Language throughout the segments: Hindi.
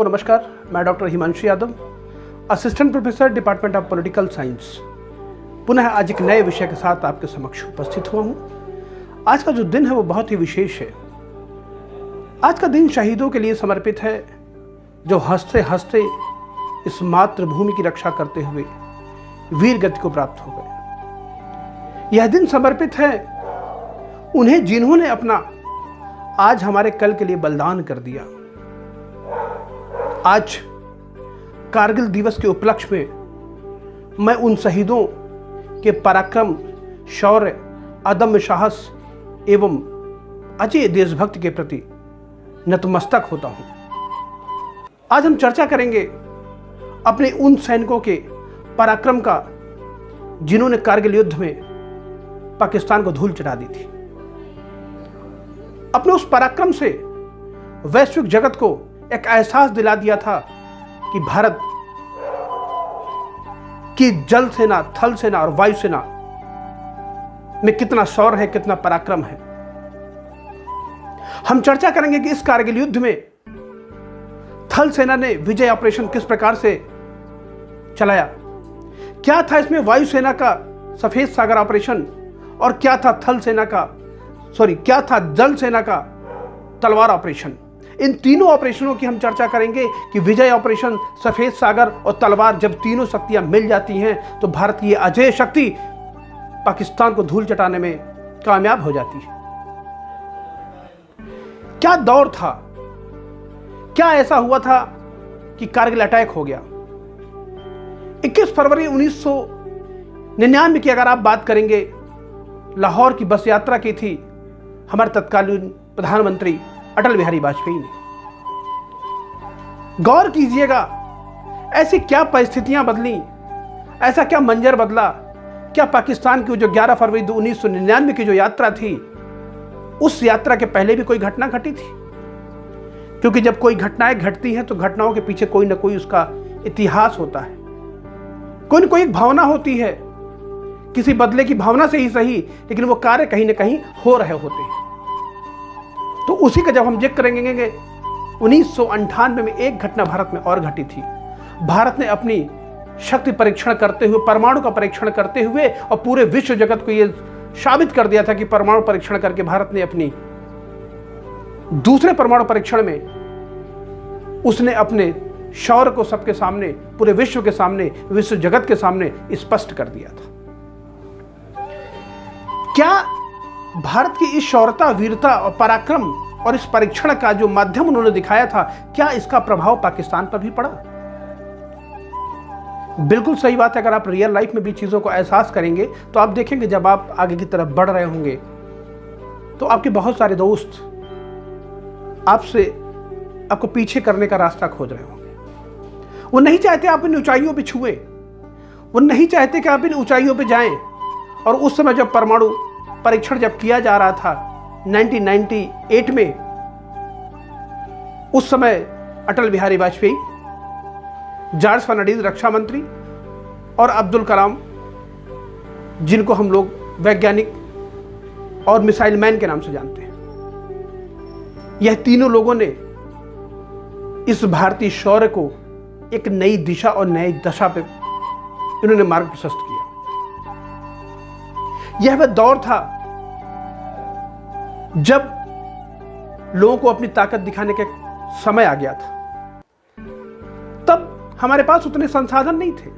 नमस्कार, मैं doctor Himanshu Yadav, assistant professor department of political science, पुनः आज एक नए विषय के साथ आपके समक्ष उपस्थित हुआ हूँ। आज का जो दिन है वो बहुत ही विशेष है। आज का दिन शहीदों के लिए समर्पित है, जो हंसते हंसते इस मातृभूमि की रक्षा करते हुए वीर गति को प्राप्त हो गए। यह दिन समर्पित है उन्हें जिन्होंने अपना आज हमारे कल के लिए बलिदान कर दिया। आज कारगिल दिवस के उपलक्ष्य में मैं उन शहीदों के पराक्रम, शौर्य, अदम्य साहस एवं अजय देशभक्ति के प्रति नतमस्तक होता हूं। आज हम चर्चा करेंगे अपने उन सैनिकों के पराक्रम का जिन्होंने कारगिल युद्ध में पाकिस्तान को धूल चटा दी थी। अपने उस पराक्रम से वैश्विक जगत को एक एहसास दिला दिया था कि भारत की जल सेना, थल सेना और वायु सेना में कितना शौर्य है, कितना पराक्रम है। हम चर्चा करेंगे कि इस कारगिल युद्ध में थल सेना ने विजय ऑपरेशन किस प्रकार से चलाया, क्या था इसमें वायु सेना का सफेद सागर ऑपरेशन और क्या था क्या था जल सेना का तलवार ऑपरेशन। इन तीनों ऑपरेशनों की हम चर्चा करेंगे कि विजय ऑपरेशन, सफेद सागर और तलवार, जब तीनों शक्तियां मिल जाती हैं तो भारत की अजय शक्ति पाकिस्तान को धूल चटाने में कामयाब हो जाती है। क्या दौर था, क्या ऐसा हुआ था कि कारगिल अटैक हो गया। 21 फरवरी 1999 की अगर आप बात करेंगे, लाहौर की बस यात्रा की थी हमारे तत्कालीन प्रधानमंत्री अटल बिहारी वाजपेयी ने। गौर कीजिएगा, ऐसी क्या परिस्थितियां बदली, ऐसा क्या मंजर बदला। क्या पाकिस्तान की जो 11 फरवरी 1999 की जो यात्रा थी, उस यात्रा के पहले भी कोई घटना घटी थी? क्योंकि जब कोई घटनाएं घटती हैं तो घटनाओं के पीछे कोई ना कोई उसका इतिहास होता है, कोई ना कोई एक भावना होती है, किसी बदले की भावना से ही सही, लेकिन वो कार्य कहीं ना कहीं हो रहे होते हैं। तो उसी का जब हम जिक्र करेंगे, 1998 में एक घटना भारत में और घटी थी। भारत ने अपनी शक्ति परीक्षण करते हुए, परमाणु का परीक्षण करते हुए और पूरे विश्व जगत को यह साबित कर दिया था कि परमाणु परीक्षण करके भारत ने अपनी दूसरे परमाणु परीक्षण में उसने अपने शौर्य को सबके सामने, पूरे विश्व के सामने, विश्व जगत के सामने स्पष्ट कर दिया था। क्या भारत की इस शौर्यता, वीरता और पराक्रम और इस परीक्षण का जो माध्यम उन्होंने दिखाया था, क्या इसका प्रभाव पाकिस्तान पर भी पड़ा? बिल्कुल सही बात है। अगर आप रियल लाइफ में भी चीजों को एहसास करेंगे तो आप देखेंगे, जब आप आगे की तरफ बढ़ रहे होंगे तो आपके बहुत सारे दोस्त आपको पीछे करने का रास्ता खोज रहे होंगे। वो नहीं चाहते आप इन ऊंचाइयों पे छुए, वो नहीं चाहते कि आप इन ऊंचाइयों पे जाएं। और उस समय जब परमाणु परीक्षण जब किया जा रहा था 1998 में, उस समय अटल बिहारी वाजपेयी, जॉर्ज फर्नांडिस रक्षा मंत्री और अब्दुल कलाम, जिनको हम लोग वैज्ञानिक और मिसाइल मैन के नाम से जानते हैं, यह तीनों लोगों ने इस भारतीय शौर्य को एक नई दिशा और नई दशा पे इन्होंने मार्ग प्रशस्त किया। यह वह दौर था जब लोगों को अपनी ताकत दिखाने का समय आ गया था। तब हमारे पास उतने संसाधन नहीं थे,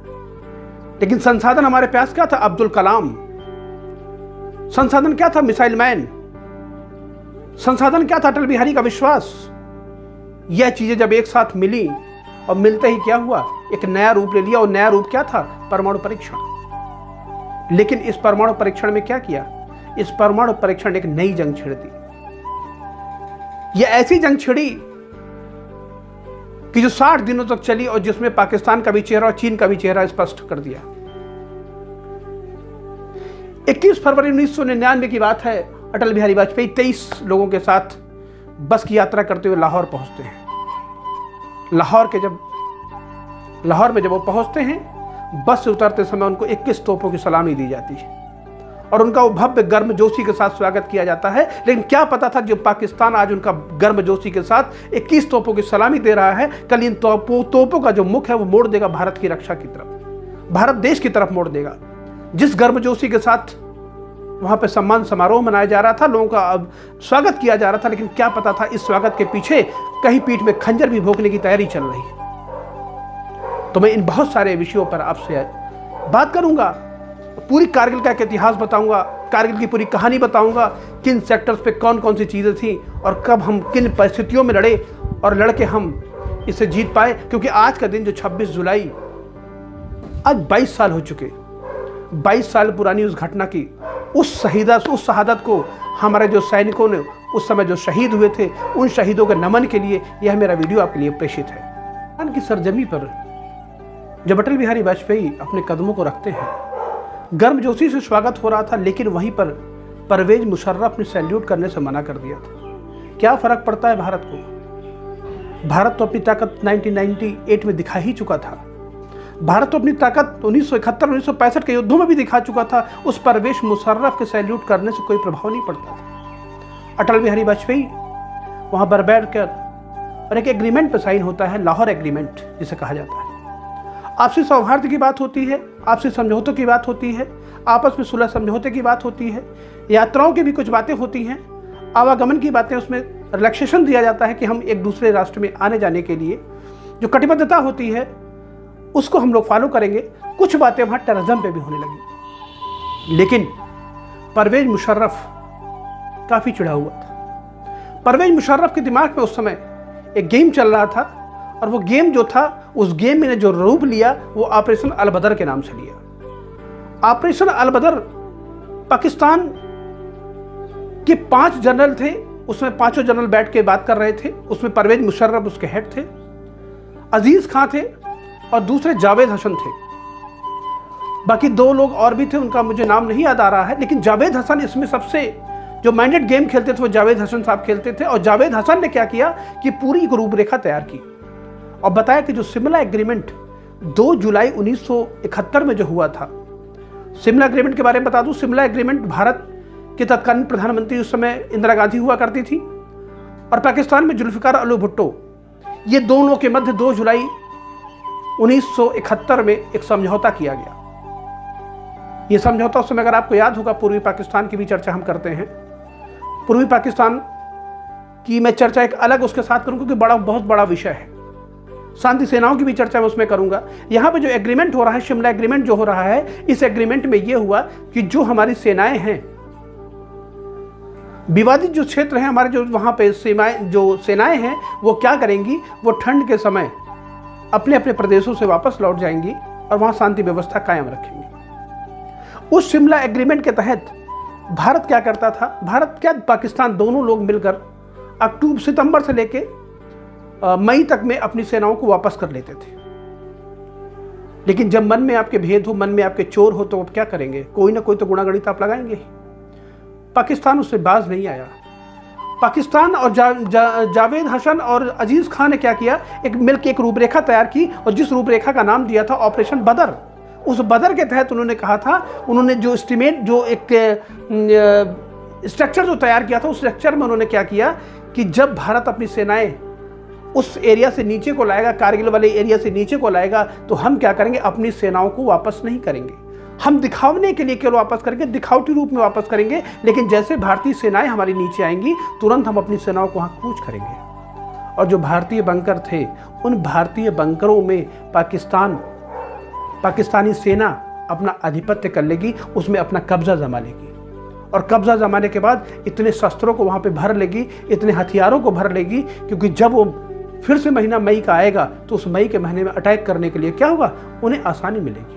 लेकिन संसाधन हमारे पास क्या था? अब्दुल कलाम। संसाधन क्या था? Missile man. संसाधन क्या था? अटल बिहारी का विश्वास। यह चीजें जब एक साथ मिली और मिलते ही क्या हुआ? एक नया रूप ले लिया। और नया रूप क्या था? परमाणु परीक्षण। लेकिन इस परमाणु परीक्षण में क्या किया? इस परमाणु परीक्षण ने एक नई जंग छेड़ दी। यह ऐसी जंग छिड़ी कि जो 60 दिनों तक चली और जिसमें पाकिस्तान का भी चेहरा और चीन का भी चेहरा स्पष्ट कर दिया। 21 फरवरी 1999 की बात है। अटल बिहारी वाजपेयी 23 लोगों के साथ बस की यात्रा करते हुए लाहौर पहुंचते हैं। लाहौर में जब वो पहुंचते हैं, बस से उतरते समय उनको 21 तोपों की सलामी दी जाती है और उनका वो भव्य गर्मजोशी के साथ स्वागत किया जाता है। लेकिन क्या पता था जो पाकिस्तान आज उनका गर्मजोशी के साथ 21 तोपों की सलामी दे रहा है, कल इन तोपों का जो मुख है वो मोड़ देगा भारत की रक्षा की तरफ, भारत देश की तरफ मोड़ देगा। जिस गर्मजोशी के साथ वहां पे सम्मान समारोह मनाया जा रहा था, लोगों का अब स्वागत किया जा रहा था, लेकिन क्या पता था इस स्वागत के पीछे कहीं पीठ में खंजर भी भोंकने की तैयारी चल रही है। तो मैं इन बहुत सारे विषयों पर आपसे बात करूंगा, पूरी कारगिल का एक इतिहास बताऊंगा, कारगिल की पूरी कहानी बताऊंगा, किन सेक्टर्स पे कौन कौन सी चीज़ें थी और कब हम किन परिस्थितियों में लड़े और लड़के हम इसे जीत पाए। क्योंकि आज का दिन जो 26 जुलाई, आज 22 साल हो चुके, 22 साल पुरानी उस घटना की, उस शहादत को हमारे जो सैनिकों ने उस समय जो शहीद हुए थे, उन शहीदों के नमन के लिए यह मेरा वीडियो आपके लिए प्रेषित है। हिंदुस्तान की सरजमी पर जब अटल बिहारी वाजपेयी अपने कदमों को रखते हैं, गर्मजोशी से स्वागत हो रहा था, लेकिन वहीं पर परवेज मुशर्रफ ने सैल्यूट करने से मना कर दिया था। क्या फर्क पड़ता है भारत को? भारत तो अपनी ताकत 1998 में दिखा ही चुका था। भारत तो अपनी ताकत 1971-1965 के युद्धों में भी दिखा चुका था। उस परवेज मुशर्रफ के सैल्यूट करने से कोई प्रभाव नहीं पड़ता था। अटल बिहारी वाजपेयी वहाँ पर बैठकर और एक एग्रीमेंट पर साइन होता है, लाहौर एग्रीमेंट जिसे कहा जाता है। आपसी सौहार्द की बात होती है, आपसी समझौतों की बात होती है, आपस में सुलह समझौते की बात होती है, यात्राओं की भी कुछ बातें होती हैं, आवागमन की बातें, उसमें रिलैक्सेशन दिया जाता है कि हम एक दूसरे राष्ट्र में आने जाने के लिए जो कटिबद्धता होती है उसको हम लोग फॉलो करेंगे। कुछ बातें वहाँ टेररिज्म पे भी होने लगी। लेकिन परवेज मुशर्रफ काफ़ी चिढ़ा हुआ था। परवेज मुशर्रफ के दिमाग में उस समय एक गेम चल रहा था और वो गेम जो था, उस गेम में जो रूप लिया वो ऑपरेशन अलबदर के नाम से लिया। ऑपरेशन अलबदर पाकिस्तान के 5 जनरल थे, उसमें 5 जनरल बैठ के बात कर रहे थे। उसमें परवेज मुशर्रफ उसके हेड थे, अजीज खां थे और दूसरे जावेद हसन थे। बाकी 2 लोग और भी थे, उनका मुझे नाम नहीं याद आ रहा है, लेकिन जावेद हसन इसमें सबसे जो माइंडेड गेम खेलते थे वो जावेद हसन साहब खेलते थे। और जावेद हसन ने क्या किया कि पूरी एक रूपरेखा तैयार की और बताया कि जो शिमला एग्रीमेंट 2 जुलाई 1971 में जो हुआ था, शिमला एग्रीमेंट के बारे में बता दूं, शिमला एग्रीमेंट भारत के तत्कालीन प्रधानमंत्री उस समय इंदिरा गांधी हुआ करती थी और पाकिस्तान में जुल्फिकार अली भुट्टो, ये दोनों के मध्य 2 जुलाई 1971 में एक समझौता किया गया। यह समझौता उस समय, अगर आपको याद होगा, पूर्वी पाकिस्तान की भी चर्चा हम करते हैं। पूर्वी पाकिस्तान की मैं चर्चा एक अलग उसके साथ करूं क्योंकि बहुत बड़ा विषय है। शांति सेनाओं की भी चर्चा मैं उसमें करूंगा। यहाँ पे जो एग्रीमेंट हो रहा है, शिमला एग्रीमेंट जो हो रहा है, इस एग्रीमेंट में यह हुआ कि जो हमारी सेनाएं हैं, विवादित जो क्षेत्र हैं हमारे, जो वहाँ पे जो सेनाएं हैं, वो क्या करेंगी, वो ठंड के समय अपने अपने प्रदेशों से वापस लौट जाएंगी और वहाँ शांति व्यवस्था कायम रखेंगी। उस शिमला एग्रीमेंट के तहत भारत क्या करता था, भारत क्या पाकिस्तान, दोनों लोग मिलकर सितंबर से लेके मई तक में अपनी सेनाओं को वापस कर लेते थे। लेकिन जब मन में आपके भेद हो, मन में आपके चोर हो, तो आप क्या करेंगे? कोई ना कोई तो गुणागणित आप लगाएंगे ही। पाकिस्तान उससे बाज नहीं आया। पाकिस्तान और जावेद हसन और अजीज खान ने क्या किया, एक मिलकर एक रूपरेखा तैयार की और जिस रूपरेखा का नाम दिया था ऑपरेशन बदर। उस बदर के तहत उन्होंने कहा था, उन्होंने जो एस्टिमेट, जो एक स्ट्रक्चर जो तैयार किया था, उस स्ट्रक्चर में उन्होंने क्या किया कि जब भारत अपनी सेनाएं उस एरिया से नीचे को लाएगा, कारगिल वाले एरिया से नीचे को लाएगा, तो हम क्या करेंगे, अपनी सेनाओं को वापस नहीं करेंगे। हम दिखावने के लिए केवल वापस करेंगे, दिखावटी रूप में वापस करेंगे, लेकिन जैसे भारतीय सेनाएं हमारी नीचे आएंगी, तुरंत हम अपनी सेनाओं को वहाँ कूच करेंगे। और जो भारतीय बंकर थे, उन भारतीय बंकरों में पाकिस्तानी सेना अपना आधिपत्य कर लेगी, उसमें अपना कब्जा जमा लेगी। और कब्जा जमाने के बाद इतने शस्त्रों को वहाँ पे भर लेगी, इतने हथियारों को भर लेगी, क्योंकि जब वो फिर से महीना मई का आएगा तो उस मई के महीने में अटैक करने के लिए क्या होगा, उन्हें आसानी मिलेगी।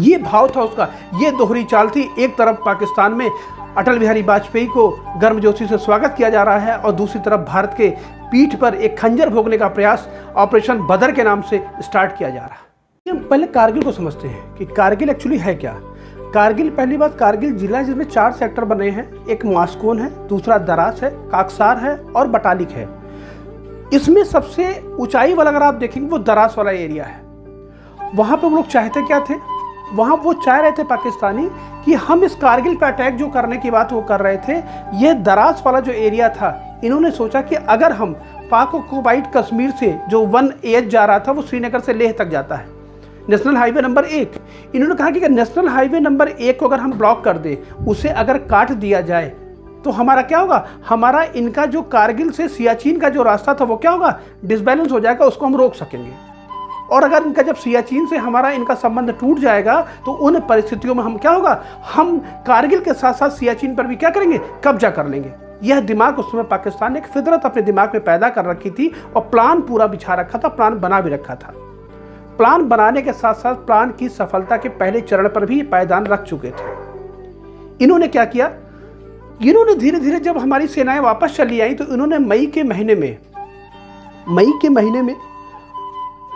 ये भाव था उसका, ये दोहरी चाल थी। एक तरफ पाकिस्तान में अटल बिहारी वाजपेयी को गर्मजोशी से स्वागत किया जा रहा है और दूसरी तरफ भारत के पीठ पर एक खंजर भोगने का प्रयास ऑपरेशन बदर के नाम से स्टार्ट किया जा रहा है। हम पहले कारगिल को समझते हैं कि कारगिल एक्चुअली है क्या। कारगिल, पहली बात, कारगिल जिला जिसमें 4 सेक्टर बने हैं। एक मास्कोन है, दूसरा दरास है, काकसार है और बटालिक है। इसमें सबसे ऊंचाई वाला अगर आप देखेंगे वो दरास वाला एरिया है। वहाँ पे वो लोग चाहते क्या थे, वहाँ वो चाह रहे थे पाकिस्तानी कि हम इस कारगिल पे अटैक जो करने की बात वो कर रहे थे, ये दराज वाला जो एरिया था, इन्होंने सोचा कि अगर हम पाक ऑक्युपाइड कश्मीर से जो 1 जा रहा था वो श्रीनगर से लेह तक जाता है, नेशनल हाईवे नंबर 1, इन्होंने कहा कि नेशनल हाईवे नंबर 1 को अगर हम ब्लॉक कर दें, उसे अगर काट दिया जाए तो हमारा क्या होगा, हमारा इनका जो कारगिल से सियाचिन का जो रास्ता था वो क्या होगा, डिसबैलेंस हो जाएगा, उसको हम रोक सकेंगे। और अगर इनका जब सियाचिन से हमारा इनका संबंध टूट जाएगा तो उन परिस्थितियों में हम क्या होगा, हम कारगिल के साथ साथ सियाचिन पर भी क्या करेंगे, कब्जा कर लेंगे। यह दिमाग उस समय पाकिस्तान ने एक फितरत अपने दिमाग में पैदा कर रखी थी और प्लान पूरा बिछा रखा था, प्लान बना भी रखा था। प्लान बनाने के साथ साथ प्लान की सफलता के पहले चरण पर भी पायदान रख चुके थे। इन्होंने क्या किया, इन्होंने धीरे धीरे जब हमारी सेनाएं वापस चली आई तो इन्होंने मई के महीने में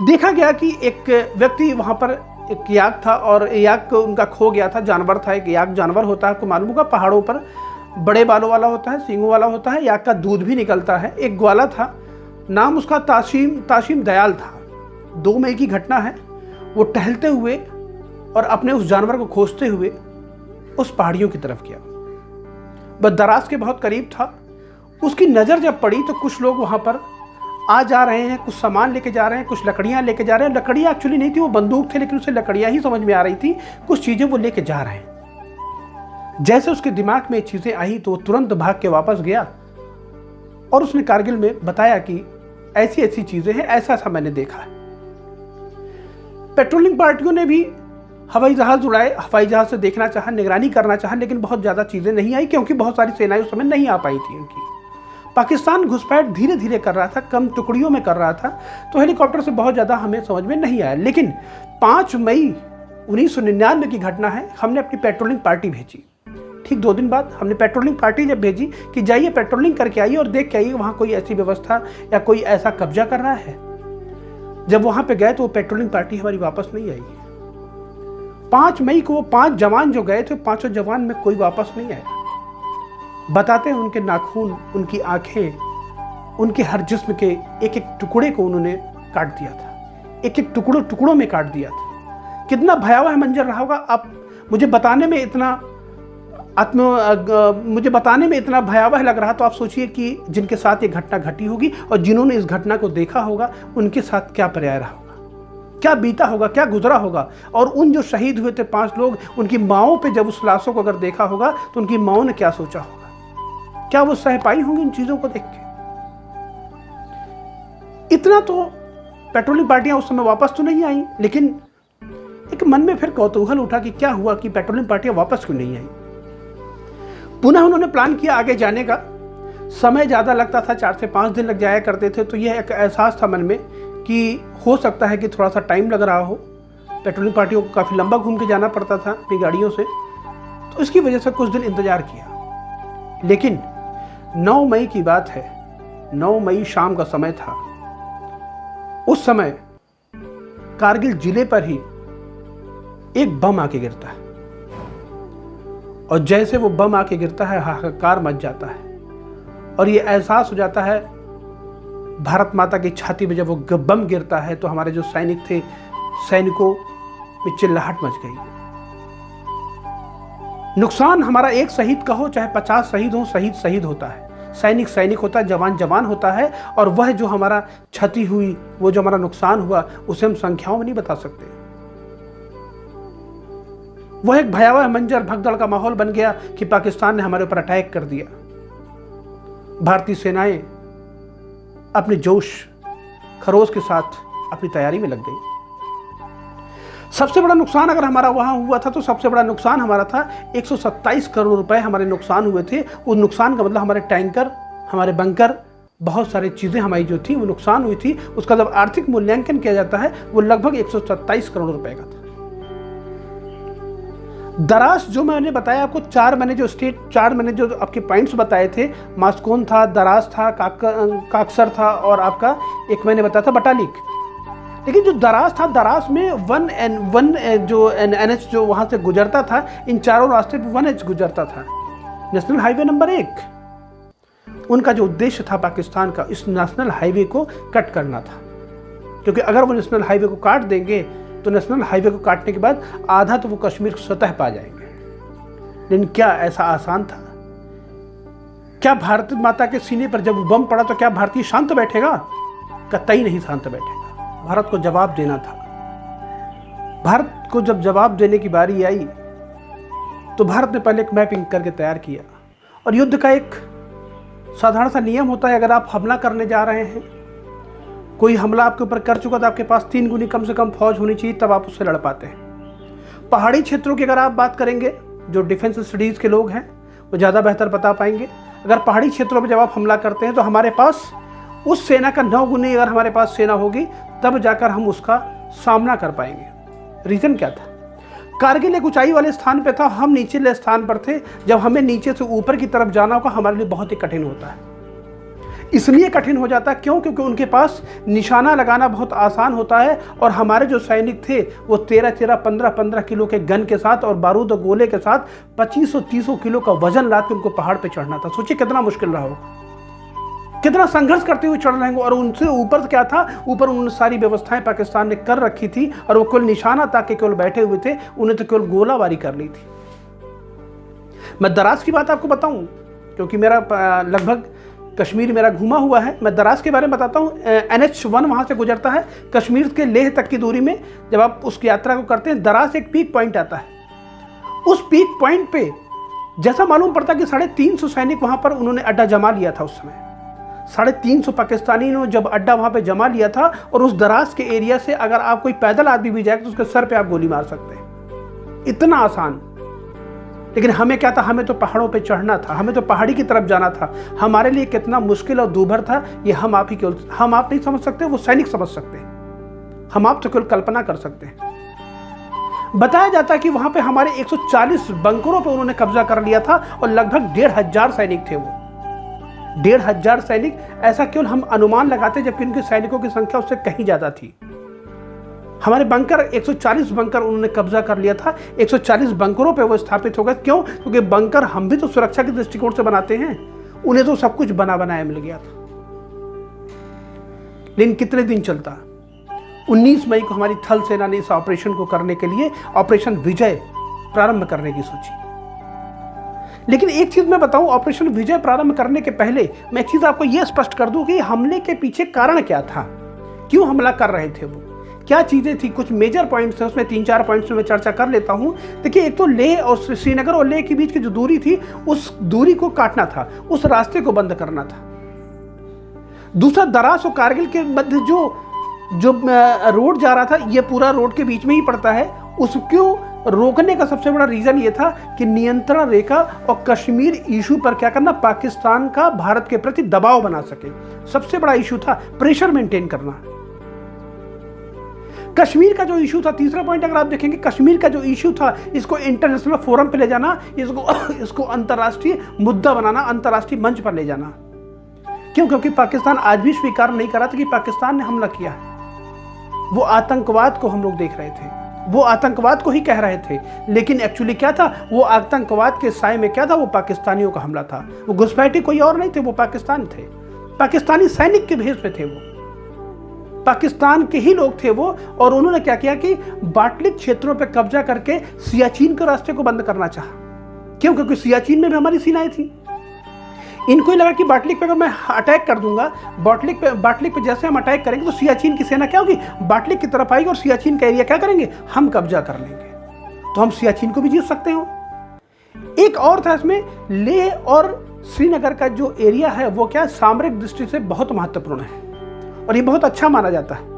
देखा गया कि एक व्यक्ति वहाँ पर एक याक था और याक उनका खो गया था, जानवर था, एक याक जानवर होता है, आपको मालूम होगा, पहाड़ों पर बड़े बालों वाला होता है, सींगों वाला होता है, याक का दूध भी निकलता है। एक ग्वाला था, नाम उसका ताशीम दयाल था। 2 मई की घटना है, वो टहलते हुए और अपने उस जानवर को खोजते हुए उस पहाड़ियों की तरफ गया। वह दराज के बहुत करीब था। उसकी नज़र जब पड़ी तो कुछ लोग वहाँ पर आ जा रहे हैं, कुछ सामान लेके जा रहे हैं, कुछ लकड़ियाँ लेके जा रहे हैं। लकड़ियाँ एक्चुअली नहीं थी, वो बंदूक थे, लेकिन उसे लकड़ियाँ ही समझ में आ रही थी। कुछ चीज़ें वो लेके जा रहे हैं। जैसे उसके दिमाग में चीज़ें आई तो वो तुरंत भाग के वापस गया और उसने कारगिल में बताया कि ऐसी ऐसी चीज़ें हैं, ऐसा ऐसा मैंने देखा है। पेट्रोलिंग पार्टियों ने भी हवाई जहाज़ उड़ाए, हवाई जहाज़ से देखना चाहा, निगरानी करना चाहा, लेकिन बहुत ज़्यादा चीज़ें नहीं आई क्योंकि बहुत सारी सेनाएं उस समय नहीं आ पाई थी उनकी। पाकिस्तान घुसपैठ धीरे धीरे कर रहा था, कम टुकड़ियों में कर रहा था, तो हेलीकॉप्टर से बहुत ज़्यादा हमें समझ में नहीं आया। लेकिन 5 मई 1999 की घटना है, हमने अपनी पेट्रोलिंग पार्टी भेजी। ठीक 2 दिन बाद हमने पेट्रोलिंग पार्टी जब भेजी कि जाइए पेट्रोलिंग करके आइए और देख के आइए वहाँ कोई ऐसी व्यवस्था या कोई ऐसा कब्जा कर रहा है। जब वहाँ पे गए तो वो पेट्रोलिंग पार्टी हमारी वापस नहीं आई। 5 मई को वो 5 जवान जो गए थे, 5 जवान में कोई वापस नहीं आया। बताते हैं उनके नाखून, उनकी आंखें, उनके हर जिस्म के एक एक टुकड़े को उन्होंने काट दिया था, एक एक टुकड़ों में काट दिया था। कितना भयावह मंजर रहा होगा। अब मुझे बताने में इतना भयावह लग रहा, तो आप सोचिए कि जिनके साथ ये घटना घटी होगी और जिन्होंने इस घटना को देखा होगा उनके साथ क्या पर्याय रहा होगा, क्या बीता होगा, क्या गुजरा होगा। और उन जो शहीद हुए थे 5 लोग, उनकी माओं पे जब उस लाशों को अगर देखा होगा तो उनकी माओं ने क्या सोचा होगा, क्या वो सह पाई होंगी इन चीजों को देख के। इतना तो पेट्रोलिंग पार्टियां उस समय वापस तो नहीं आई, लेकिन एक मन में फिर कौतूहल उठा कि क्या हुआ कि पेट्रोलिंग पार्टियां वापस क्यों नहीं आई। पुनः उन्होंने प्लान किया आगे जाने का। समय ज़्यादा लगता था, 4 से 5 दिन लग जाया करते थे, तो यह एक एहसास था मन में कि हो सकता है कि थोड़ा सा टाइम लग रहा हो। पेट्रोलिंग पार्टियों को काफ़ी लंबा घूम के जाना पड़ता था अपनी गाड़ियों से, तो इसकी वजह से कुछ दिन इंतज़ार किया। लेकिन 9 मई की बात है, 9 मई शाम का समय था। उस समय कारगिल जिले पर ही एक बम आके गिरता है और जैसे वो बम आके गिरता है हाहाकार मच जाता है और ये एहसास हो जाता है भारत माता की छाती में। जब वो बम गिरता है तो हमारे जो सैनिक थे, सैनिकों में चिल्लाहट मच गई। नुकसान हमारा एक शहीद का हो चाहे 50 शहीद हो, शहीद होता है, सैनिक होता है, जवान होता है। और वह जो हमारा क्षति हुई, वो जो हमारा नुकसान हुआ, उसे हम संख्याओं में नहीं बता सकते। वह एक भयावह मंजर, भगदड़ का माहौल बन गया कि पाकिस्तान ने हमारे ऊपर अटैक कर दिया। भारतीय सेनाएं अपने जोश खरोश के साथ अपनी तैयारी में लग गई। सबसे बड़ा नुकसान अगर हमारा वहां हुआ था तो सबसे बड़ा नुकसान हमारा था 127 करोड़ रुपए हमारे नुकसान हुए थे। उस नुकसान का मतलब हमारे टैंकर, हमारे बंकर, बहुत सारी चीज़ें हमारी जो थी वो नुकसान हुई थी। उसका जब आर्थिक मूल्यांकन किया जाता है वो लगभग 127 करोड़ रुपए का था। दरास जो मैंने बताया आपको, 4 मैंने जो आपके पॉइंट्स बताए थे, मास्कोन था, दरास था, काकसर था और आपका एक मैंने बताया था बटालिक। लेकिन जो दरास था, दरास में 1 जो NH जो वहाँ से गुजरता था, इन चारों रास्ते पर 1H गुजरता था, नेशनल हाईवे नंबर 1। उनका जो उद्देश्य था पाकिस्तान का, इस नेशनल हाईवे को कट करना था, क्योंकि अगर वो नेशनल हाईवे को काट देंगे तो नेशनल हाईवे को काटने के बाद आधा तो वो कश्मीर की सतह पा जाएंगे। लेकिन क्या ऐसा आसान था? क्या भारत माता के सीने पर जब बम पड़ा तो क्या भारतीय शांत बैठेगा? कतई नहीं शांत बैठेगा। भारत को जवाब देना था। भारत को जब जवाब देने की बारी आई तो भारत ने पहले एक मैपिंग करके तैयार किया। और युद्ध का एक साधारण सा नियम होता है, अगर आप हमला करने जा रहे हैं, कोई हमला आपके ऊपर कर चुका तो आपके पास 3 गुनी कम से कम फौज होनी चाहिए, तब आप उससे लड़ पाते हैं। पहाड़ी क्षेत्रों की अगर आप बात करेंगे, जो डिफेंस स्टडीज़ के लोग हैं वो ज़्यादा बेहतर बता पाएंगे। अगर पहाड़ी क्षेत्रों में जब आप हमला करते हैं तो हमारे पास उस सेना का 9 गुनी अगर हमारे पास सेना होगी, तब जाकर हम उसका सामना कर पाएंगे। रीज़न क्या था? कारगिल एक ऊंचाई वाले स्थान पे था, हम नीचे स्थान पर थे। जब हमें नीचे से ऊपर की तरफ जाना होगा हमारे लिए बहुत ही कठिन होता है। इसलिए कठिन हो जाता है क्यों? क्योंकि उनके पास निशाना लगाना बहुत आसान होता है और हमारे जो सैनिक थे वो 13-13, 15-15 किलो के गन के साथ और बारूद और गोले के साथ 2500-30 किलो का वजन लाद के उनको पहाड़ पे चढ़ना था। सोचिए कितना मुश्किल रहा होगा, कितना संघर्ष करते हुए चढ़ रहे हैं। और उनसे ऊपर क्या था? ऊपर उन्होंने सारी व्यवस्थाएं पाकिस्तान ने कर रखी थी और वो केवल निशाना ताक के केवल बैठे हुए थे, उन्हें तो केवल गोलाबारी करनी थी। मैं दराज की बात आपको बताऊं, क्योंकि मेरा लगभग कश्मीर मेरा घूमा हुआ है। मैं दराज के बारे में बताता हूँ। NH1 वहाँ से गुजरता है कश्मीर के लेह तक की दूरी में। जब आप उस यात्रा को करते हैं, दराज एक पीक पॉइंट आता है। उस पीक पॉइंट पे जैसा मालूम पड़ता कि 350 सैनिक वहाँ पर उन्होंने अड्डा जमा लिया था। उस समय 350 पाकिस्तानी ने जब अड्डा वहाँ पे जमा लिया था, और उस दराज के एरिया से अगर आप कोई पैदल आदमी भी जाए तो उसके सर पे आप गोली मार सकते हैं। इतना आसान। लेकिन हमें क्या था? हमें तो पहाड़ों पे चढ़ना था, हमें तो पहाड़ी की तरफ जाना था। हमारे लिए कितना मुश्किल और दूभर था ये हम आप नहीं समझ सकते, वो सैनिक समझ सकते हैं। हम आप तो केवल कल्पना कर सकते हैं। बताया जाता है कि वहां पे हमारे 140 बंकरों पे उन्होंने कब्जा कर लिया था और लगभग 1500 सैनिक थे। वो 1500 सैनिक, ऐसा केवल हम अनुमान लगाते जबकि उनके सैनिकों की संख्या उससे कहीं ज्यादा थी। हमारे बंकर 140 बंकर उन्होंने कब्जा कर लिया था। 140 बंकरों पे वो स्थापित हो गए। क्यों? क्योंकि बंकर हम भी तो सुरक्षा के दृष्टिकोण से बनाते हैं, उन्हें तो सब कुछ बना बनाया मिल गया था। लेकिन कितने दिन चलता? 19 मई को हमारी थल सेना ने इस ऑपरेशन को करने के लिए ऑपरेशन विजय प्रारंभ करने की सोची। लेकिन एक चीज मैं बताऊं, ऑपरेशन विजय प्रारंभ करने के पहले मैं एक चीज आपको यह स्पष्ट कर दूं कि हमले के पीछे कारण क्या था, क्यों हमला कर रहे थे, वो क्या चीजें थी। कुछ मेजर पॉइंट्स हैं, उसमें 3-4 पॉइंट्स में मैं चर्चा कर लेता हूं। देखिए, एक तो लेह और श्रीनगर और लेह के बीच की जो दूरी थी, उस दूरी को काटना था, उस रास्ते को बंद करना था। दूसरा, दराज और कारगिल के मध्य जो रोड जा रहा था, ये पूरा रोड के बीच में ही पड़ता है, उसको रोकने का सबसे बड़ा रीजन ये था कि नियंत्रण रेखा और कश्मीर इशू पर क्या करना, पाकिस्तान का भारत के प्रति दबाव बना सके। सबसे बड़ा इशू था प्रेशर मेंटेन करना। कश्मीर का जो इशू था, तीसरा पॉइंट अगर आप देखेंगे, कश्मीर का जो इशू था, इसको इंटरनेशनल फोरम पे ले जाना, इसको अंतर्राष्ट्रीय मुद्दा बनाना, अंतर्राष्ट्रीय मंच पर ले जाना। क्यों? क्योंकि पाकिस्तान आज भी स्वीकार नहीं कर रहा था कि पाकिस्तान ने हमला किया है। वो आतंकवाद को हम लोग देख रहे थे, वो आतंकवाद को ही कह रहे थे, लेकिन एक्चुअली क्या था? वो आतंकवाद के साए में क्या था? वो पाकिस्तानियों का हमला था। वो घुसपैठी कोई और नहीं थे, वो पाकिस्तान थे। पाकिस्तानी सैनिक के भेष में थे, वो पाकिस्तान के ही लोग थे वो। और उन्होंने क्या किया कि बाटलिक क्षेत्रों पर कब्जा करके सियाचिन के रास्ते को बंद करना चाहा। क्यों? क्योंकि सियाचिन में भी हमारी सेनाएं थी। इनको ही लगा कि बाटलिक पे अगर मैं अटैक कर दूंगा, बाटलिक पे जैसे हम अटैक करेंगे तो सियाचिन की सेना क्या होगी? बाटलिक की तरफ आएगी और सियाचिन का एरिया क्या करेंगे? हम कब्जा कर लेंगे, तो हम सियाचिन को भी जीत सकते हो। एक और था इसमें, लेह और श्रीनगर का जो एरिया है वो क्या सामरिक दृष्टि से बहुत महत्वपूर्ण है और ये बहुत अच्छा माना जाता है।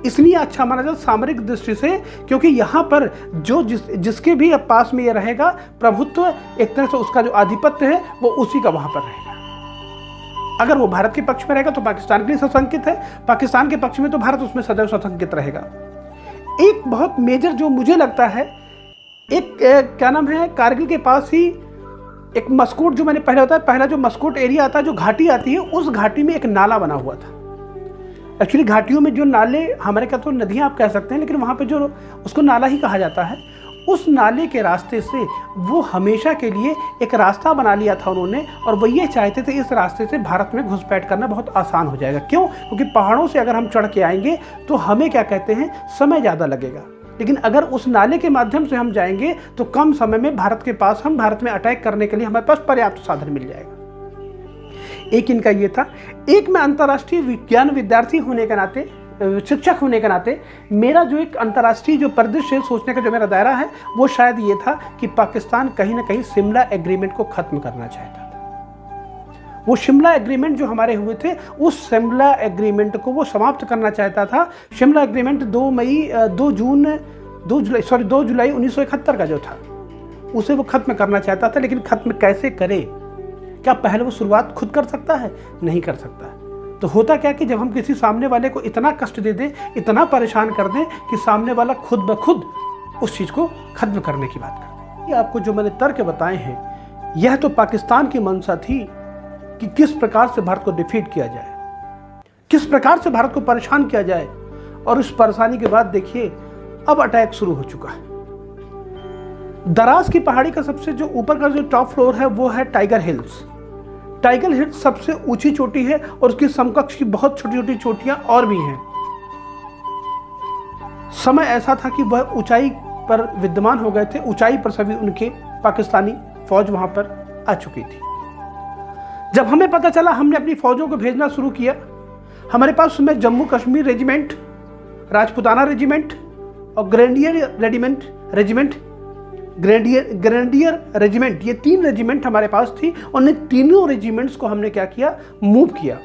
इसलिए अच्छा माना जाता है सामरिक दृष्टि से, क्योंकि यहाँ पर जो जिसके भी पास में ये रहेगा प्रभुत्व, एक तरह से उसका जो आधिपत्य है वो उसी का वहाँ पर रहेगा। अगर वो भारत के पक्ष में रहेगा तो पाकिस्तान के लिए सशंकित है, पाकिस्तान के पक्ष में तो भारत उसमें सदैव सशंकित रहेगा। एक बहुत मेजर जो मुझे लगता है, एक क्या नाम है, कारगिल के पास ही एक मस्कोट, जो मैंने पहले बताया, पहला जो मस्कोट एरिया आता है, जो घाटी आती है, उस घाटी में एक नाला बना हुआ था। एक्चुअली घाटियों में जो नाले, हमारे क्या तो नदियाँ आप कह सकते हैं, लेकिन वहाँ पे जो उसको नाला ही कहा जाता है, उस नाले के रास्ते से वो हमेशा के लिए एक रास्ता बना लिया था उन्होंने, और वो ये चाहते थे इस रास्ते से भारत में घुसपैठ करना बहुत आसान हो जाएगा। क्यों? क्योंकि पहाड़ों से अगर हम चढ़ के आएंगे तो हमें क्या कहते हैं, समय ज़्यादा लगेगा, लेकिन अगर उस नाले के माध्यम से हम जाएंगे तो कम समय में भारत में अटैक करने के लिए हमारे पास पर्याप्त साधन मिल जाएगा। एक इनका ये था। एक मैं अंतर्राष्ट्रीय विज्ञान विद्यार्थी होने के नाते, शिक्षक होने के नाते, मेरा जो एक अंतर्राष्ट्रीय जो परिदृश्य सोचने का जो मेरा दायरा है वो शायद ये था कि पाकिस्तान कहीं ना कहीं शिमला एग्रीमेंट को खत्म करना चाहता था। वो शिमला एग्रीमेंट जो हमारे हुए थे, उस शिमला एग्रीमेंट को वो समाप्त करना चाहता था। शिमला एग्रीमेंट 2 जुलाई 1971 का जो था, उसे वो खत्म करना चाहता था। लेकिन खत्म कैसे करे? क्या पहले वो शुरुआत खुद कर सकता है? नहीं कर सकता। तो होता क्या कि जब हम किसी सामने वाले को इतना कष्ट दे दें, इतना परेशान कर दें कि सामने वाला खुद ब खुद उस चीज़ को खत्म करने की बात करते हैं। ये आपको जो मैंने तर्क बताए हैं, यह तो पाकिस्तान की मंशा थी कि किस प्रकार से भारत को डिफीट किया जाए, किस प्रकार से भारत को परेशान किया जाए। और उस परेशानी के बाद देखिए अब अटैक शुरू हो चुका है। दराज की पहाड़ी का सबसे जो ऊपर का जो टॉप फ्लोर है वो है टाइगर हिल्स। टाइगर हिल्स सबसे ऊंची चोटी है और उसकी समकक्ष की बहुत छोटी छोटी चोटियां और भी हैं। समय ऐसा था कि वह ऊंचाई पर विद्यमान हो गए थे, ऊंचाई पर सभी उनके पाकिस्तानी फौज वहां पर आ चुकी थी। जब हमें पता चला, हमने अपनी फौजों को भेजना शुरू किया। हमारे पास उसमें जम्मू कश्मीर रेजिमेंट, राजपुताना रेजिमेंट और ग्रेनेडियर रेजिमेंट, ये 3 रेजिमेंट हमारे पास थी। और इन तीनों रेजिमेंट्स को हमने क्या किया, मूव किया।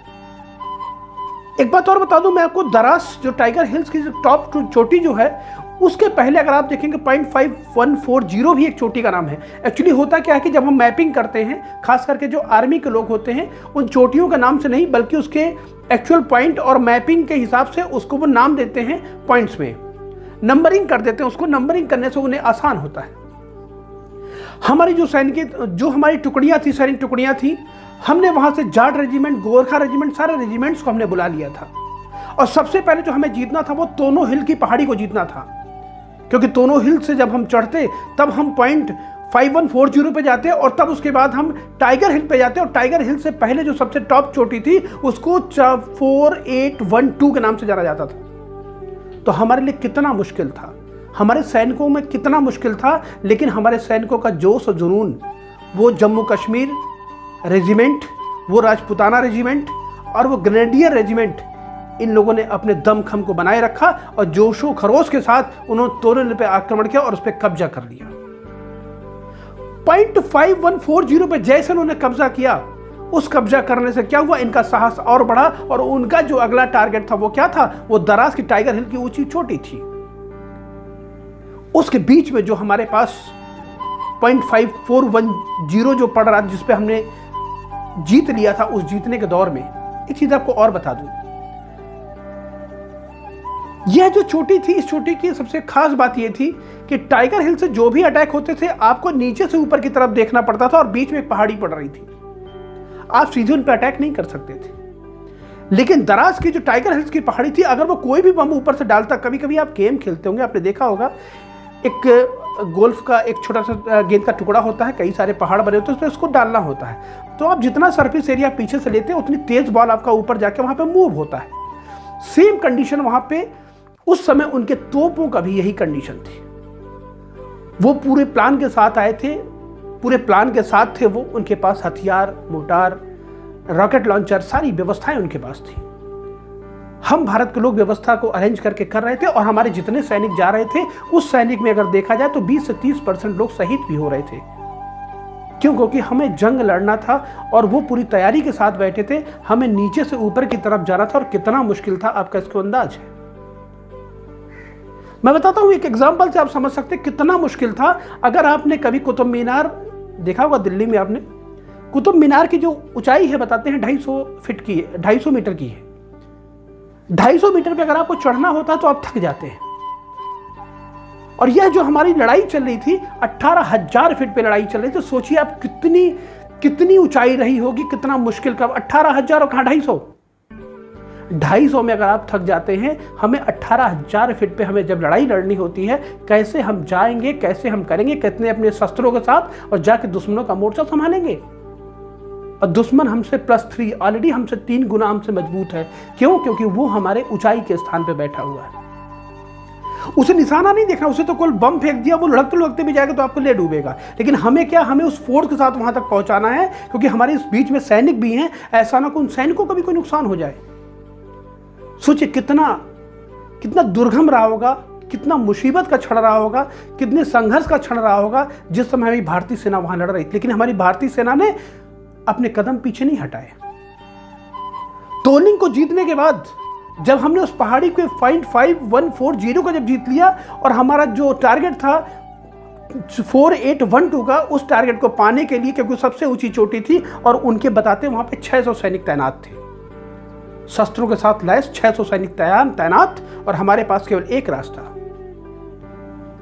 एक बात और बता दूं मैं आपको, दरास जो टाइगर हिल्स की जो टॉप चोटी जो है, उसके पहले अगर आप देखेंगे 0.5140 भी एक चोटी का नाम है। एक्चुअली होता क्या है कि जब हम मैपिंग करते हैं, खास करके जो आर्मी के लोग होते हैं, उन चोटियों का नाम से नहीं बल्कि उसके एक्चुअल पॉइंट और मैपिंग के हिसाब से उसको वो नाम देते हैं, पॉइंट्स में नंबरिंग कर देते हैं उसको। नंबरिंग करने से उन्हें आसान होता है। हमारी जो हमारी टुकड़ियां थी, सैनिक टुकड़ियां थी, हमने वहां से जाट रेजिमेंट, गोरखा रेजिमेंट, सारे रेजिमेंट्स को हमने बुला लिया था। और सबसे पहले जो हमें जीतना था वो तोनो हिल की पहाड़ी को जीतना था, क्योंकि तोनो हिल से जब हम चढ़ते तब हम पॉइंट 5140 पे जाते और तब उसके बाद हम टाइगर हिल पे जाते। और टाइगर हिल से पहले जो सबसे टॉप चोटी थी उसको 4812 के नाम से जाना जाता था। तो हमारे लिए कितना मुश्किल था, हमारे सैनिकों में कितना मुश्किल था। लेकिन हमारे सैनिकों का जोश और जुनून, वो जम्मू कश्मीर रेजिमेंट, वो राजपुताना रेजिमेंट और वो ग्रेनेडियर रेजिमेंट, इन लोगों ने अपने दमखम को बनाए रखा और जोशो खरोश के साथ उन्होंने तोरल पे आक्रमण किया और उस पर कब्जा कर लिया। 0.5140 पे जैसे उन्होंने कब्जा किया, उस कब्जा करने से क्या हुआ, इनका साहस और बढ़ा। और उनका जो अगला टारगेट था वो क्या था, वो दराज की टाइगर हिल की ऊंची चोटी थी। उसके बीच में जो हमारे पास 0.5410 जो पड़ रहा, जिस पे हमने जीत लिया था, उस जीतने के दौर में एक चीज आपको और बता दूं, यह जो चोटी थी, इस चोटी की सबसे खास बात यह थी कि टाइगर हिल से जो भी अटैक होते थे आपको नीचे से ऊपर की तरफ देखना पड़ता था और बीच में एक पहाड़ी पड़ रही थी, आप सीधे उन पर अटैक नहीं कर सकते थे। लेकिन दराज की जो टाइगर हिल्स की पहाड़ी थी, अगर वो कोई भी बम ऊपर से डालता, कभी कभी आप गेम खेलते होंगे, आपने देखा होगा, एक गोल्फ का एक छोटा सा गेंद का टुकड़ा होता है, कई सारे पहाड़ बने होते हैं, उसमें उसको डालना होता है। तो आप जितना सरफेस एरिया पीछे से लेते हैं उतनी तेज बॉल आपका ऊपर जाके वहां पे मूव होता है। सेम कंडीशन वहां पे उस समय उनके तोपों का भी यही कंडीशन थी। वो पूरे प्लान के साथ आए थे, पूरे प्लान के साथ थे वो, उनके पास हथियार, मोटार, रॉकेट लॉन्चर, सारी व्यवस्थाएं उनके पास थी। हम भारत के लोग व्यवस्था को अरेंज करके कर रहे थे और हमारे जितने सैनिक जा रहे थे, उस सैनिक में अगर देखा जाए तो 20 से 30% लोग शहीद भी हो रहे थे। क्यों? क्योंकि हमें जंग लड़ना था और वो पूरी तैयारी के साथ बैठे थे। हमें नीचे से ऊपर की तरफ जाना था और कितना मुश्किल था, आपका इसको अंदाज है। मैं बताता हूं, एक एग्जाम्पल से आप समझ सकते कितना मुश्किल था। अगर आपने कभी कुतुब मीनार देखा होगा दिल्ली में, आपने कुतुब मीनार की जो ऊंचाई है बताते हैं 250 फीट की है, 250 मीटर की है। 250 मीटर पे अगर आपको चढ़ना होता तो आप थक जाते हैं। और यह जो हमारी लड़ाई चल रही थी, 18,000 फीट पे लड़ाई चल रही थी। सोचिए आप कितनी ऊंचाई रही होगी, कितना मुश्किल का। 18,000 और कहां 250, 250 में अगर आप थक जाते हैं, हमें 18,000 फीट पे हमें जब लड़ाई लड़नी होती है, कैसे हम जाएंगे, कैसे हम करेंगे, कितने अपने शस्त्रों के साथ और जाके दुश्मनों का मोर्चा संभालेंगे। और दुश्मन हमसे +3 ऑलरेडी हमसे 3 गुना हमसे मजबूत है। क्यों? क्योंकि वो हमारे ऊंचाई के स्थान पे बैठा हुआ है। उसे निशाना नहीं देखना, उसे तो कोई बम फेंक दिया, वो लुढ़कते लुढ़कते भी जाएगा तो आपको ले डूबेगा। लेकिन हमें क्या, हमें उस फोर्स के साथ वहां तक पहुंचाना है, क्योंकि हमारे इस बीच में सैनिक भी हैं। ऐसा ना कि उन सैनिकों का भी कोई नुकसान हो जाए। सोचिए कितना दुर्गम रहा होगा, कितना मुसीबत का क्षण रहा होगा, कितने संघर्ष का क्षण रहा होगा जिस समय हमारी भारतीय सेना वहां लड़ रही थी। लेकिन हमारी भारतीय सेना ने अपने कदम पीछे नहीं हटाए। तोनिंग को जीतने के बाद जब हमने उस पहाड़ी को 55140 को जब जीत लिया और हमारा जो टारगेट था 4812 का, उस टारगेट को पाने के लिए, क्योंकि सबसे ऊंची चोटी थी और उनके बताते वहां पे 600 सैनिक तैनात थे, शस्त्रों के साथ लैस 600 सैनिक तैनात, और हमारे पास केवल एक रास्ता।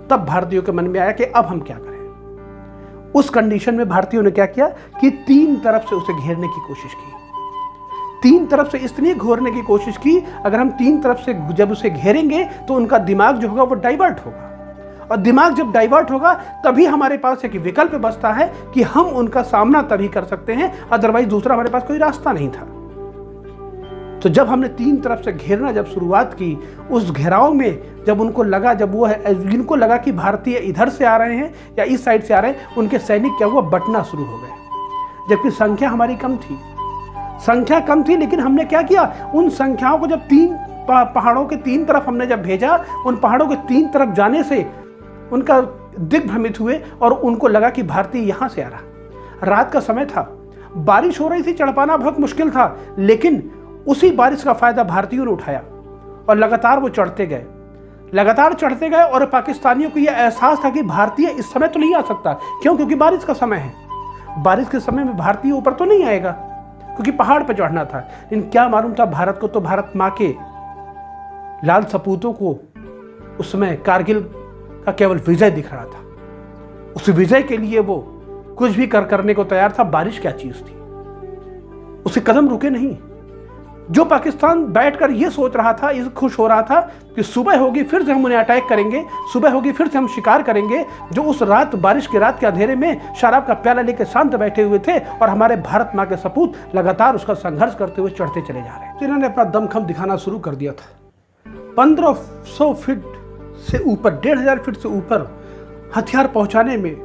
तब भारतीयों के मन में आया कि अब हम क्या करें। उस कंडीशन में भारतीयों ने क्या किया कि 3 तरफ से उसे घेरने की कोशिश की। 3 तरफ से इसलिए घेरने की कोशिश की, अगर हम 3 तरफ से जब उसे घेरेंगे तो उनका दिमाग जो होगा वो डाइवर्ट होगा, और दिमाग जब डाइवर्ट होगा तभी हमारे पास एक विकल्प बचता है कि हम उनका सामना तभी कर सकते हैं, अदरवाइज दूसरा हमारे पास कोई रास्ता नहीं था। तो जब हमने 3 तरफ से घेरना जब शुरुआत की, उस घेराव में जब उनको लगा, जब वो जिनको लगा कि भारतीय इधर से आ रहे हैं या इस साइड से आ रहे हैं, उनके सैनिक क्या हुआ, बटना शुरू हो गए। जबकि संख्या हमारी कम थी, लेकिन हमने क्या किया, उन संख्याओं को जब 3 पहाड़ों के 3 तरफ हमने जब भेजा, उन पहाड़ों के 3 तरफ जाने से उनका दिग्भ्रमित हुए और उनको लगा कि भारतीय यहां से आ रहा। रात का समय था, बारिश हो रही थी, चढ़ पाना बहुत मुश्किल था, लेकिन उसी बारिश का फायदा भारतीयों ने उठाया और लगातार वो चढ़ते गए और पाकिस्तानियों को यह एहसास था कि भारतीय इस समय तो नहीं आ सकता। क्यों? क्योंकि बारिश का समय है, बारिश के समय में भारतीय ऊपर तो नहीं आएगा, क्योंकि पहाड़ पर चढ़ना था। लेकिन क्या मालूम था भारत को, तो भारत माँ के लाल सपूतों को उस समय कारगिल का केवल विजय दिख रहा था। उस विजय के लिए वो कुछ भी करने को तैयार था। बारिश क्या चीज थी, उसके कदम रुके नहीं। जो पाकिस्तान बैठकर ये सोच रहा था, इस खुश हो रहा था कि सुबह होगी फिर से हम उन्हें अटैक करेंगे, सुबह होगी फिर से हम शिकार करेंगे, जो उस रात, बारिश की रात के अंधेरे में शराब का प्याला लेकर शांत बैठे हुए थे, और हमारे भारत माँ के सपूत लगातार उसका संघर्ष करते हुए चढ़ते चले जा रहे हैं। तो इन्होंने अपना दमखम दिखाना शुरू कर दिया था। 1500 फीट से ऊपर, 1500 फीट से ऊपर हथियार पहुंचाने में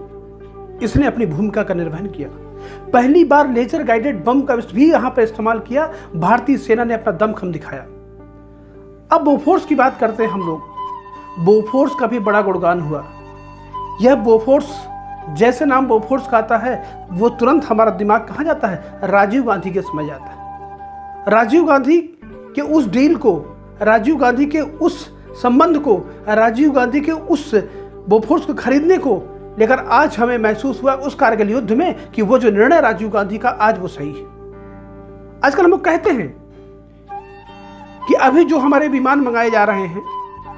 इसने अपनी भूमिका का निर्वहन किया। पहली बार लेजर गाइडेड बम का भी यहां पर इस्तेमाल किया। भारतीय सेना ने अपना दमखम दिखाया। अब बोफोर्स की बात करते हैं हम लोग। बोफोर्स का भी बड़ा गुणगान हुआ। यह बोफोर्स, जैसे नाम बोफोर्स का आता है, वो तुरंत हमारा दिमाग कहां जाता है, राजीव गांधी के समय जाता है। राजीव गांधी के उस डील को, राजीव गांधी के उस संबंध को, राजीव गांधी के उस बोफोर्स को खरीदने को लेकर आज हमें महसूस हुआ उस कारगिल युद्ध में कि वो जो निर्णय राजीव गांधी का, आज वो सही है। आजकल हम लोग कहते हैं कि अभी जो हमारे विमान मंगाए जा रहे हैं,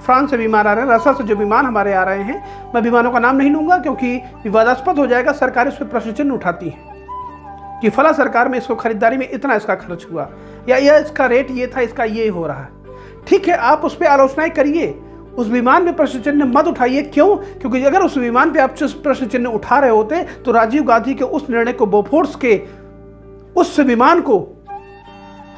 फ्रांस से विमान आ रहे हैं, रशिया से जो विमान हमारे आ रहे हैं, मैं विमानों का नाम नहीं लूंगा क्योंकि विवादास्पद हो जाएगा। सरकार इस पर प्रश्न चिन्ह उठाती है कि फला सरकार में इसको खरीदारी में इतना इसका खर्च हुआ, या यह इसका रेट ये था, इसका ये हो रहा है। ठीक है, आप उस पर आलोचनाएं करिए, उस विमान में प्रश्न चिन्ह मत उठाइए। क्यों? क्योंकि अगर उस विमान पे आप प्रश्न चिन्ह उठा रहे होते तो राजीव गांधी के उस निर्णय को, बोफोर्स के उस विमान को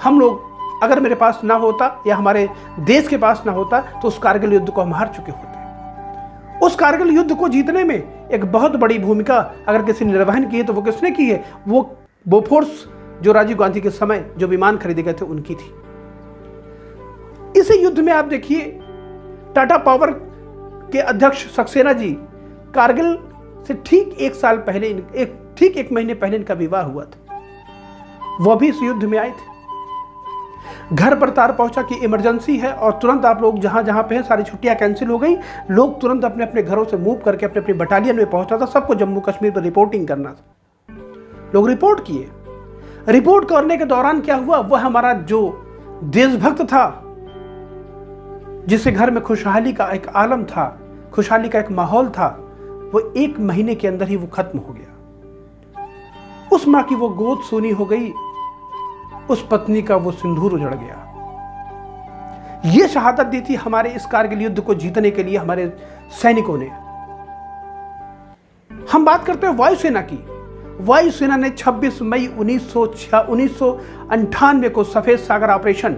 हम लोग, अगर मेरे पास ना होता या हमारे देश के पास ना होता, तो उस कारगिल युद्ध को हम हार चुके होते। उस कारगिल युद्ध को जीतने में एक बहुत बड़ी भूमिका अगर किसी ने निर्वहन की है तो वो किसने की है? वो बोफोर्स, जो राजीव गांधी के समय जो विमान खरीदे गए थे, उनकी थी। इसी युद्ध में आप देखिए, टाटा पावर के अध्यक्ष सक्सेना जी, कारगिल से ठीक 1 साल पहले, ठीक 1 महीने पहले इनका विवाह हुआ था। वह भी इस युद्ध में आए थे। घर पर तार पहुंचा कि इमरजेंसी है, और तुरंत आप लोग जहां जहां पे हैं, सारी छुट्टियां कैंसिल हो गई। लोग तुरंत अपने अपने घरों से मूव करके अपने अपने बटालियन में पहुंचा था। सबको जम्मू कश्मीर पर रिपोर्टिंग करना था। लोग रिपोर्ट किए। रिपोर्ट करने के दौरान क्या हुआ, वह हमारा जो देशभक्त था, जिसके घर में खुशहाली का एक आलम था, खुशहाली का एक माहौल था, वो 1 महीने के अंदर ही वो खत्म हो गया। उस माँ की वो गोद सूनी हो गई, उस पत्नी का वो सिंदूर उजड़ गया। ये शहादत दी थी हमारे इस कारगिल युद्ध को जीतने के लिए हमारे सैनिकों ने। हम बात करते हैं वायुसेना की। वायुसेना ने 26 मई 1998 को सफेद सागर ऑपरेशन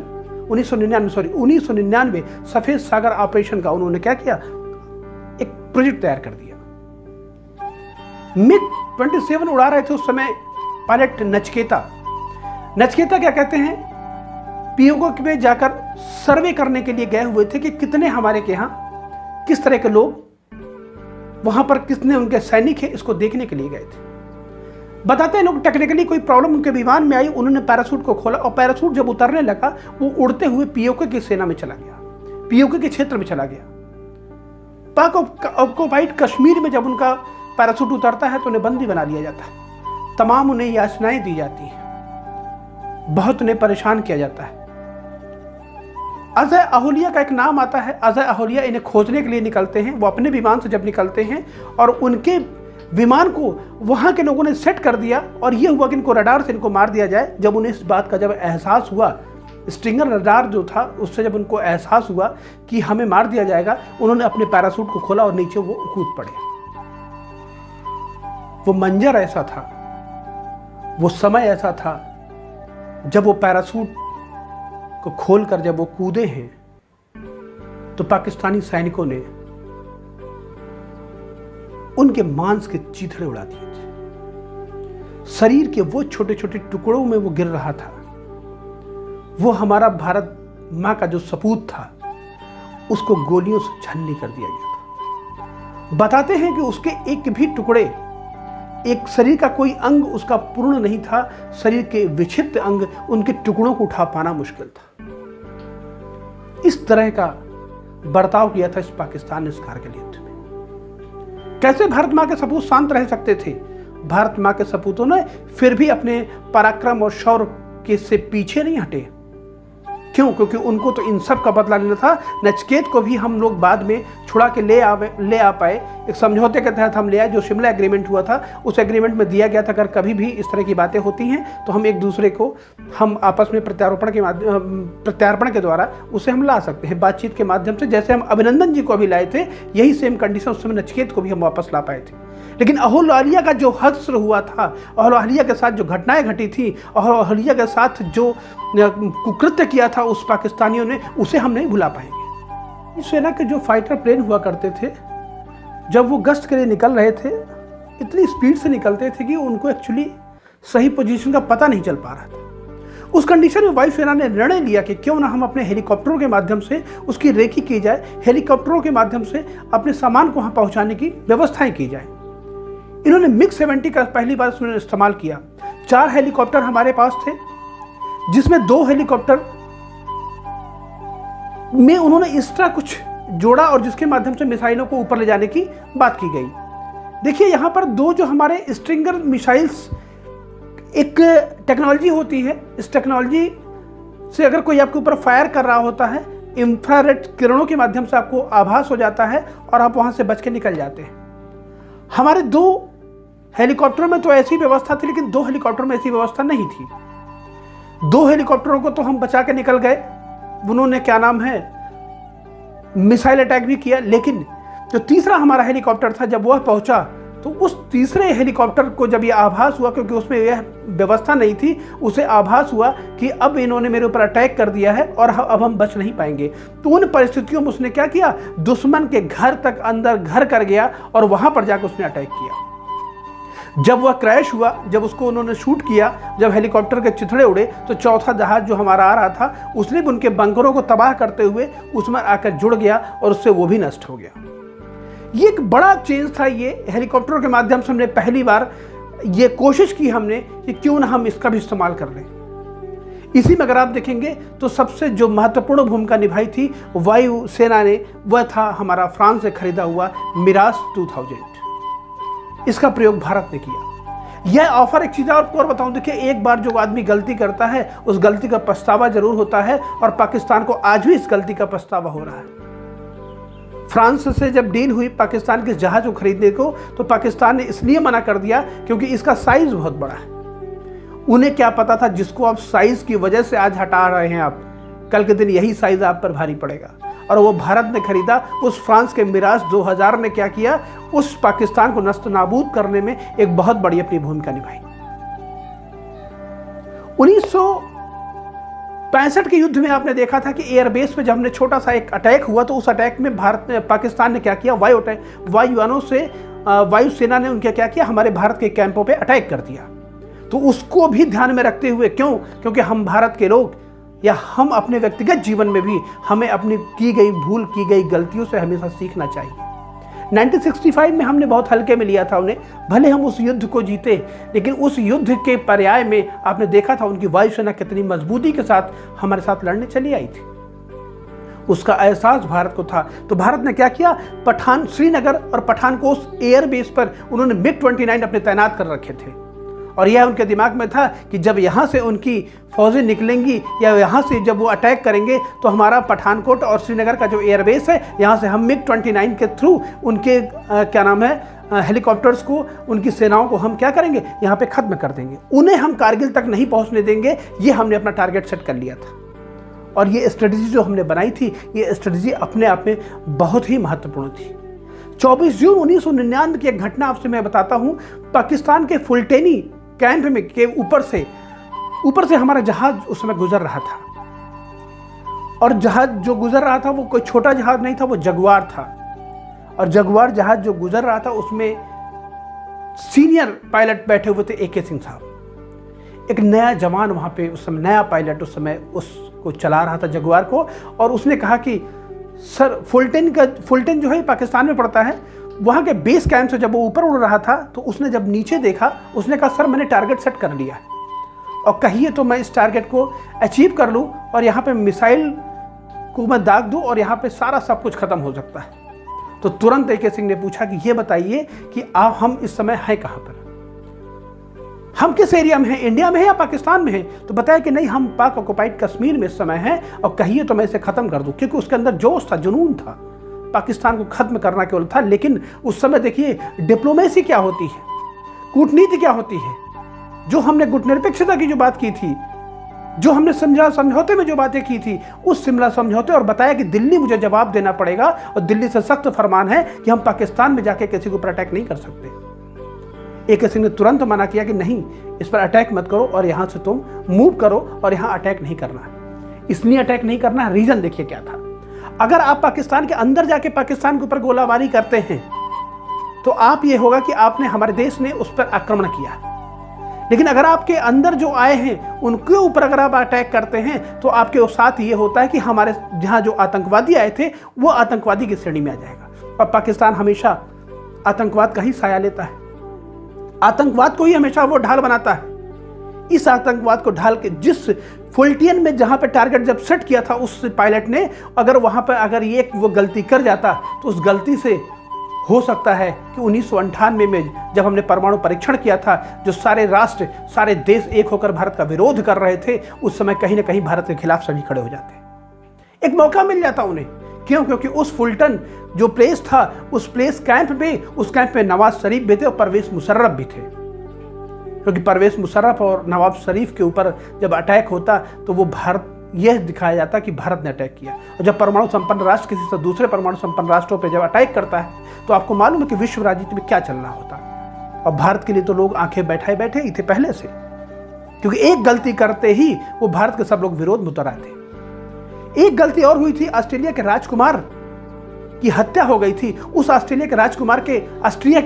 1999 सफेद सागर ऑपरेशन का उन्होंने क्या किया, एक प्रोजेक्ट तैयार कर दिया। मिग 27 उड़ा रहे थे उस समय पायलट नचिकेता क्या कहते हैं, पीओके में जाकर सर्वे करने के लिए गए हुए थे कि कितने हमारे के यहाँ किस तरह के लोग वहां पर, कितने उनके सैनिक हैं, इसको देखने के लिए गए थे। बताते हैं लोग टेक्निकली कोई प्रॉब्लम उनके विमान में आई, उन्होंने पैराशूट को खोला और पैराशूट जब उतरने लगा वो उड़ते हुए पीओके की सेना में चला गया, पीओके के क्षेत्र में चला गया। पाक ऑक्युपाइड कश्मीर में जब उनका पैराशूट उतरता है तो उन्हें बंदी बना लिया जाता है, तमाम उन्हें याचनाएं दी जाती हैं, बहुत उन्हें परेशान किया जाता है। अजय अहोलिया का एक नाम आता है। अजय अहोलिया इन्हें खोजने के लिए निकलते हैं। वो अपने विमान से जब निकलते हैं और उनके विमान को वहां के लोगों ने सेट कर दिया और यह हुआ कि इनको रडार से इनको मार दिया जाए। जब उन्हें इस बात का जब एहसास हुआ, स्ट्रिंगर रडार जो था उससे जब उनको एहसास हुआ कि हमें मार दिया जाएगा, उन्होंने अपने पैराशूट को खोला और नीचे वो कूद पड़े। वो मंजर ऐसा था, वो समय ऐसा था जब वो पैराशूट को खोलकर जब वो कूदे हैं तो पाकिस्तानी सैनिकों ने उनके मांस के चीथड़े उड़ा दिए थे। शरीर के वो छोटे छोटे टुकड़ों में वो गिर रहा था। वो हमारा भारत मां का जो सपूत था उसको गोलियों से छलनी कर दिया गया था। बताते हैं कि उसके एक भी टुकड़े, एक शरीर का कोई अंग उसका पूर्ण नहीं था, शरीर के विक्षिप्त अंग, उनके टुकड़ों को उठा पाना मुश्किल था। इस तरह का बर्ताव किया था इस पाकिस्तान ने इस कारगिल युद्ध में। कैसे भारत मां के सपूत शांत रह सकते थे? भारत मां के सपूतों ने फिर भी अपने पराक्रम और शौर्य के से पीछे नहीं हटे। क्यों? क्योंकि उनको तो इन सब का बदला लेना था। नचिकेत को भी हम लोग बाद में छुड़ा के ले आ पाए। एक समझौते के तहत हम ले आए, जो शिमला एग्रीमेंट हुआ था। उस एग्रीमेंट में दिया गया था अगर कभी भी इस तरह की बातें होती हैं तो हम एक दूसरे को, हम आपस में प्रत्यार्पण के द्वारा उसे हम ला सकते हैं, बातचीत के माध्यम से। जैसे हम अभिनंदन जी को अभी लाए थे, यही सेम कंडीशन उस समय नचिकेत को भी हम वापस ला पाए थे। लेकिन अहोलिया का जो हश्र हुआ था, अहोलिया के साथ जो घटनाएं घटी थी, अहोलिया के साथ जो कुकृत्य किया था उस पाकिस्तानियों ने, उसे हम नहीं भुला पाएंगे। सेना के जो फाइटर प्लेन हुआ करते थे, जब वो गश्त के लिए निकल रहे थे, इतनी स्पीड से निकलते थे कि उनको एक्चुअली सही पोजीशन का पता नहीं चल पा रहा था। उस कंडीशन में वायुसेना ने निर्णय लिया कि क्यों ना हम अपने हेलीकॉप्टरों के माध्यम से उसकी रेकी की जाए, हेलीकॉप्टरों के माध्यम से अपने सामान को वहाँ पहुँचाने की व्यवस्थाएं की जाए। इन्होंने मिग 70 का पहली बार उसने इस्तेमाल किया। 4 हेलीकॉप्टर हमारे पास थे, जिसमें 2 हेलीकॉप्टर में उन्होंने इस तरह कुछ जोड़ा और जिसके माध्यम से मिसाइलों को ऊपर ले जाने की बात की गई। देखिए यहाँ पर 2 जो हमारे स्ट्रिंगर मिसाइल्स, एक टेक्नोलॉजी होती है, इस टेक्नोलॉजी से अगर कोई आपके ऊपर फायर कर रहा होता है, इंफ्रारेड किरणों के माध्यम से आपको आभास हो जाता है और आप वहां से बच के निकल जाते हैं। हमारे 2 हेलीकॉप्टरों में तो ऐसी व्यवस्था थी, लेकिन 2 हेलीकॉप्टर में ऐसी व्यवस्था नहीं थी। 2 हेलीकॉप्टरों को तो हम बचा के निकल गए, उन्होंने क्या नाम है मिसाइल अटैक भी किया। लेकिन जो तीसरा हमारा हेलीकॉप्टर था, जब वह पहुंचा तो उस तीसरे हेलीकॉप्टर को जब यह आभास हुआ, क्योंकि उसमें यह व्यवस्था नहीं थी, उसे आभास हुआ कि अब इन्होंने मेरे ऊपर अटैक कर दिया है और अब हम बच नहीं पाएंगे। तो उन परिस्थितियों में उसने क्या किया, दुश्मन के घर तक अंदर घर कर गया और वहां पर जाकर उसने अटैक किया। जब वह क्रैश हुआ, जब उसको उन्होंने शूट किया, जब हेलीकॉप्टर के चिथड़े उड़े, तो चौथा जहाज जो हमारा आ रहा था उसने भी उनके बंकरों को तबाह करते हुए उसमें आकर जुड़ गया और उससे वो भी नष्ट हो गया। ये एक बड़ा चेंज था। ये हेलीकॉप्टरों के माध्यम से हमने पहली बार ये कोशिश की हमने कि क्यों ना हम इसका भी इस्तेमाल कर लें। इसी में अगर आप देखेंगे तो सबसे जो महत्वपूर्ण भूमिका निभाई थी वायु सेना ने, वह था हमारा फ्रांस से खरीदा हुआ मिराज 2000। इसका प्रयोग भारत ने किया। यह ऑफर, एक चीज़ आपको और बताऊं, देखिए एक बार जो आदमी गलती करता है उस गलती का पछतावा जरूर होता है और पाकिस्तान को आज भी इस गलती का पछतावा हो रहा है। फ्रांस से जब डील हुई पाकिस्तान के जहाज को खरीदने को, तो पाकिस्तान ने इसलिए मना कर दिया क्योंकि इसका साइज बहुत बड़ा है। उन्हें क्या पता था, जिसको आप साइज की वजह से आज हटा रहे हैं, आप कल के दिन यही साइज आप पर भारी पड़ेगा। और वो भारत ने खरीदा। उस फ्रांस के मिराज 2000 ने क्या किया, उस पाकिस्तान को नस्त नाबूद करने में एक बहुत बड़ी अपनी भूमिका निभाई। 1965 के युद्ध में आपने देखा था कि एयरबेस पे जब हमने छोटा सा एक अटैक हुआ तो उस अटैक में पाकिस्तान ने क्या किया, वायुयानों से वायुसेना ने उनके क्या किया, हमारे भारत के कैंपों पे अटैक कर दिया। तो उसको भी ध्यान में रखते हुए, क्यों, क्योंकि हम भारत के लोग या हम अपने व्यक्तिगत जीवन में भी हमें अपनी की गई भूल, की गई गलतियों से हमेशा सीखना चाहिए। 1965 में हमने बहुत हल्के में लिया था उन्हें, भले हम उस युद्ध को जीते, लेकिन उस युद्ध के पर्याय में आपने देखा था उनकी वायुसेना कितनी मजबूती के साथ हमारे साथ लड़ने चली आई थी। उसका एहसास भारत को था। तो भारत ने क्या किया, श्रीनगर और पठानकोट एयरबेस पर उन्होंने MiG-29 अपने तैनात कर रखे थे। और यह उनके दिमाग में था कि जब यहाँ से उनकी फौजें निकलेंगी या यहाँ से जब वो अटैक करेंगे तो हमारा पठानकोट और श्रीनगर का जो एयरबेस है, यहाँ से हम MiG-29 के थ्रू उनके हेलीकॉप्टर्स को, उनकी सेनाओं को हम क्या करेंगे, यहाँ पे ख़त्म कर देंगे, उन्हें हम कारगिल तक नहीं पहुँचने देंगे। ये हमने अपना टारगेट सेट कर लिया था। और ये स्ट्रेटजी जो हमने बनाई थी, ये स्ट्रेटजी अपने आप में बहुत ही महत्वपूर्ण थी। 24 जून 1999 की एक घटना आपसे मैं बताता हूँ। पाकिस्तान के फुलटेनी कैंप में के ऊपर से हमारा जहाज उस समय गुजर रहा था। और जहाज जो गुजर रहा था वो कोई छोटा जहाज नहीं था, वो जगुआर था। और जगुआर जहाज जो गुजर रहा था उसमें सीनियर पायलट बैठे हुए थे, AK सिंह साहब। एक नया जवान वहाँ पे उस समय, नया पायलट उस समय उसको चला रहा था जगुआर को। और उसने कहा कि सर, फुलटन जो है पाकिस्तान में पड़ता है, वहाँ के बेस कैंप से जब वो ऊपर उड़ रहा था तो उसने जब नीचे देखा, उसने कहा सर मैंने टारगेट सेट कर लिया है और कहिए तो मैं इस टारगेट को अचीव कर लूँ और यहाँ पे मिसाइल को मैं दाग दूँ और यहाँ पे सारा सब कुछ ख़त्म हो सकता है। तो तुरंत AK सिंह ने पूछा कि ये बताइए कि हम इस समय हैं कहाँ पर, हम किस एरिया में हैं, इंडिया में है या पाकिस्तान में है। तो बताया कि नहीं, हम पाक ऑक्युपाइड कश्मीर में इस समय हैं और कहिए तो मैं इसे ख़त्म कर दूं। क्योंकि उसके अंदर जोश था, जुनून था, पाकिस्तान को ख़त्म करना केवल था। लेकिन उस समय देखिए डिप्लोमेसी क्या होती है, कूटनीति क्या होती है, जो हमने गुटनिरपेक्षता की जो बात की थी, जो हमने समझौते में जो बातें की थी, उस शिमला समझौते, और बताया कि दिल्ली मुझे जवाब देना पड़ेगा और दिल्ली से सख्त फरमान है कि हम पाकिस्तान में जाके किसी को ऊपर अटैक नहीं कर सकते। AK सिंह ने तुरंत मना किया कि नहीं, इस पर अटैक मत करो और यहाँ से तुम मूव करो और यहाँ अटैक नहीं करना है। इसलिए अटैक नहीं करना है, रीजन देखिए क्या था। अगर आप पाकिस्तान के अंदर जाके पाकिस्तान के ऊपर गोलाबारी करते हैं तो आप ये होगा कि आपने, हमारे देश ने उस पर आक्रमण किया। लेकिन अगर आपके अंदर जो आए हैं उनके ऊपर अगर आप अटैक करते हैं तो आपके साथ ये होता है कि हमारे जहाँ जो आतंकवादी आए थे वो आतंकवादी की श्रेणी में आ जाएगा। और पाकिस्तान हमेशा आतंकवाद का ही साया लेता है, आतंकवाद को ही हमेशा वो ढाल बनाता है। इस आतंकवाद को ढाल के जिस फुलटियन में जहां पे टारगेट जब सेट किया था उस पायलट ने, अगर वहां पर अगर ये वो गलती कर जाता तो उस गलती से हो सकता है कि 1998 में जब हमने परमाणु परीक्षण किया था, जो सारे राष्ट्र, सारे देश एक होकर भारत का विरोध कर रहे थे, उस समय कहीं ना कहीं भारत के खिलाफ सभी खड़े हो जाते। एक मौका मिल जाता उन्हें। क्यों? क्योंकि उस फुलटन जो प्लेस था, उस प्लेस कैंप में नवाज शरीफ भी थे और परवेज मुशर्रफ भी थे। क्योंकि परवेज मुशर्रफ और नवाज शरीफ के ऊपर जब अटैक होता तो वो भारत, यह दिखाया जाता कि भारत ने अटैक किया। और जब परमाणु संपन्न राष्ट्र किसी से दूसरे परमाणु संपन्न राष्ट्रों पर जब अटैक करता है तो आपको मालूम है कि विश्व राजनीति में क्या चल रहा होता। और भारत के लिए तो लोग आंखें बैठे ही थे पहले से, क्योंकि एक गलती करते ही वो भारत के सब लोग विरोध में उतर आए थे। एक गलती और हुई थी, ऑस्ट्रेलिया के राजकुमार की हत्या हो गई थी। उस ऑस्ट्रिया के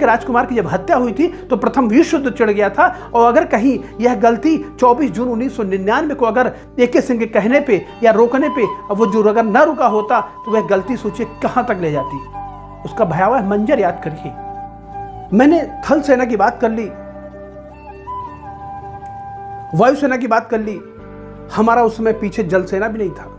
राजकुमार की जब हत्या हुई थी तो प्रथम विश्व युद्ध चिढ़ गया था। और अगर कहीं यह गलती 24 जून 1999 को अगर AK सिंह के कहने पे या रोकने पे वो जो अगर न रुका होता तो वह गलती सोचिए कहां तक ले जाती। उसका भयावह मंजर याद करिए। मैंने थल सेना की बात कर ली, वायुसेना की बात कर ली, हमारा उस समय पीछे जल सेना भी नहीं था।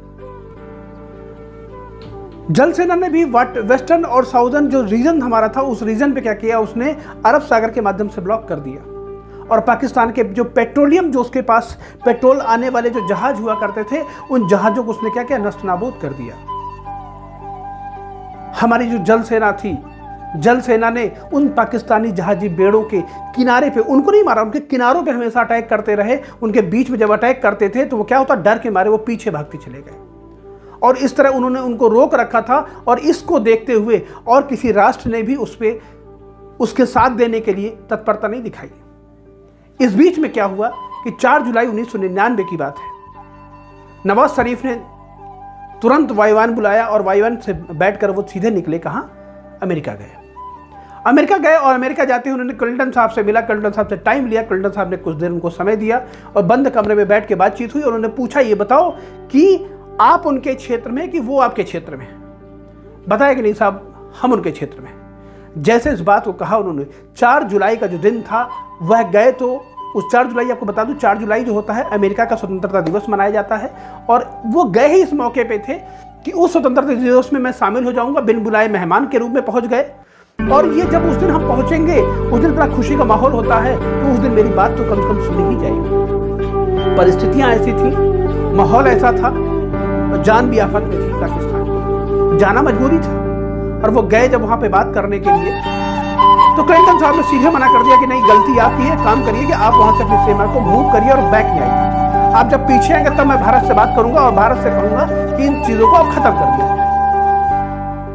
जल सेना ने भी वेस्टर्न और साउदर्न जो रीजन हमारा था, उस रीजन पे क्या किया, उसने अरब सागर के माध्यम से ब्लॉक कर दिया। और पाकिस्तान के जो पेट्रोलियम, जो उसके पास पेट्रोल आने वाले जो जहाज हुआ करते थे, उन जहाजों को उसने क्या किया, नष्ट नाबूद कर दिया। हमारी जो जल सेना थी, जल सेना ने उन पाकिस्तानी जहाजी बेड़ों के किनारे पे, उनको नहीं मारा, उनके किनारों पे हमेशा अटैक करते रहे। उनके बीच में जब अटैक करते थे तो वो क्या होता, डर के मारे वो पीछे भागते चले गए। और इस तरह उन्होंने उनको रोक रखा था, और इसको देखते हुए और किसी राष्ट्र ने भी उसके साथ देने के लिए तत्परता नहीं दिखाई। इस बीच में क्या हुआ कि 4 जुलाई 1999 की बात है। नवाज शरीफ ने तुरंत वायुयान बुलाया और वायुयान से बैठकर वो सीधे निकले कहाँ? अमेरिका गए। अमेरिका गए और अमेरिका जाते ही उन्होंने क्लिंटन साहब से मिला, क्लिंटन साहब से टाइम लिया। क्लिंटन साहब ने कुछ देर उनको समय दिया और बंद कमरे में बैठ के बातचीत हुई। और उन्होंने पूछा, ये बताओ कि आप उनके क्षेत्र में कि वो आपके क्षेत्र में? बताया कि नहीं साहब, हम उनके क्षेत्र में। जैसे इस बात को कहा उन्होंने, 4 जुलाई का जो दिन था वह गए तो उस 4 जुलाई, आपको बता दूं 4 जुलाई जो होता है अमेरिका का स्वतंत्रता दिवस मनाया जाता है, और वो गए ही इस मौके पे थे कि उस स्वतंत्रता दिवस में मैं शामिल हो जाऊंगा। बिन बुलाए मेहमान के रूप में पहुंच गए। और ये जब उस दिन हम पहुंचेंगे, उस दिन बड़ा खुशी का माहौल होता है, तो उस दिन मेरी बात तो कम से कम सुनी ही जाएगी। परिस्थितियां ऐसी थी, माहौल ऐसा था, और जान भी आफत में थी पाकिस्तान की, जाना मजबूरी था। और वो गए जब वहां पे बात करने के लिए, तो क्लिंटन साहब ने सीधे मना कर दिया कि नहीं, गलती आपकी है, काम करिए कि आप वहां से अपनी सेना को मूव करिए और बैक में आइए। आप जब पीछे आएंगे तब मैं भारत से बात करूंगा और भारत से कहूंगा कि इन चीजों को आप खत्म कर दिया।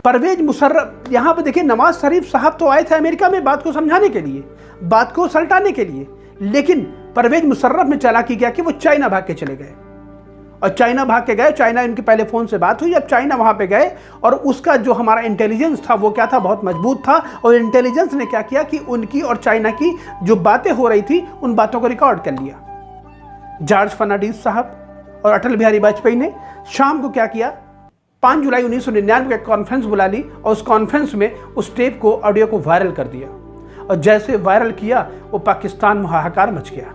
परवेज मुशर्रफ, यहां पे देखिए, नवाज शरीफ साहब तो आए थे अमेरिका में बात को समझाने के लिए, बात को सलटाने के लिए, लेकिन परवेज मुशर्रफ ने चालाकी किया कि वो चाइना भाग के चले गए। और चाइना भाग के गए, चाइना, इनकी पहले फोन से बात हुई, अब चाइना वहां पे गए, और उसका जो हमारा इंटेलिजेंस था वो क्या था, बहुत मजबूत था। और इंटेलिजेंस ने क्या किया कि उनकी और चाइना की जो बातें हो रही थी उन बातों को रिकॉर्ड कर लिया। जॉर्ज फर्नांडिस साहब और अटल बिहारी वाजपेयी ने शाम को क्या किया, 5 जुलाई 1999 को एक कॉन्फ्रेंस बुला ली, और उस कॉन्फ्रेंस में उस टेप को, ऑडियो को वायरल कर दिया। और जैसे वायरल किया, वो पाकिस्तान में हाहाकार मच गया,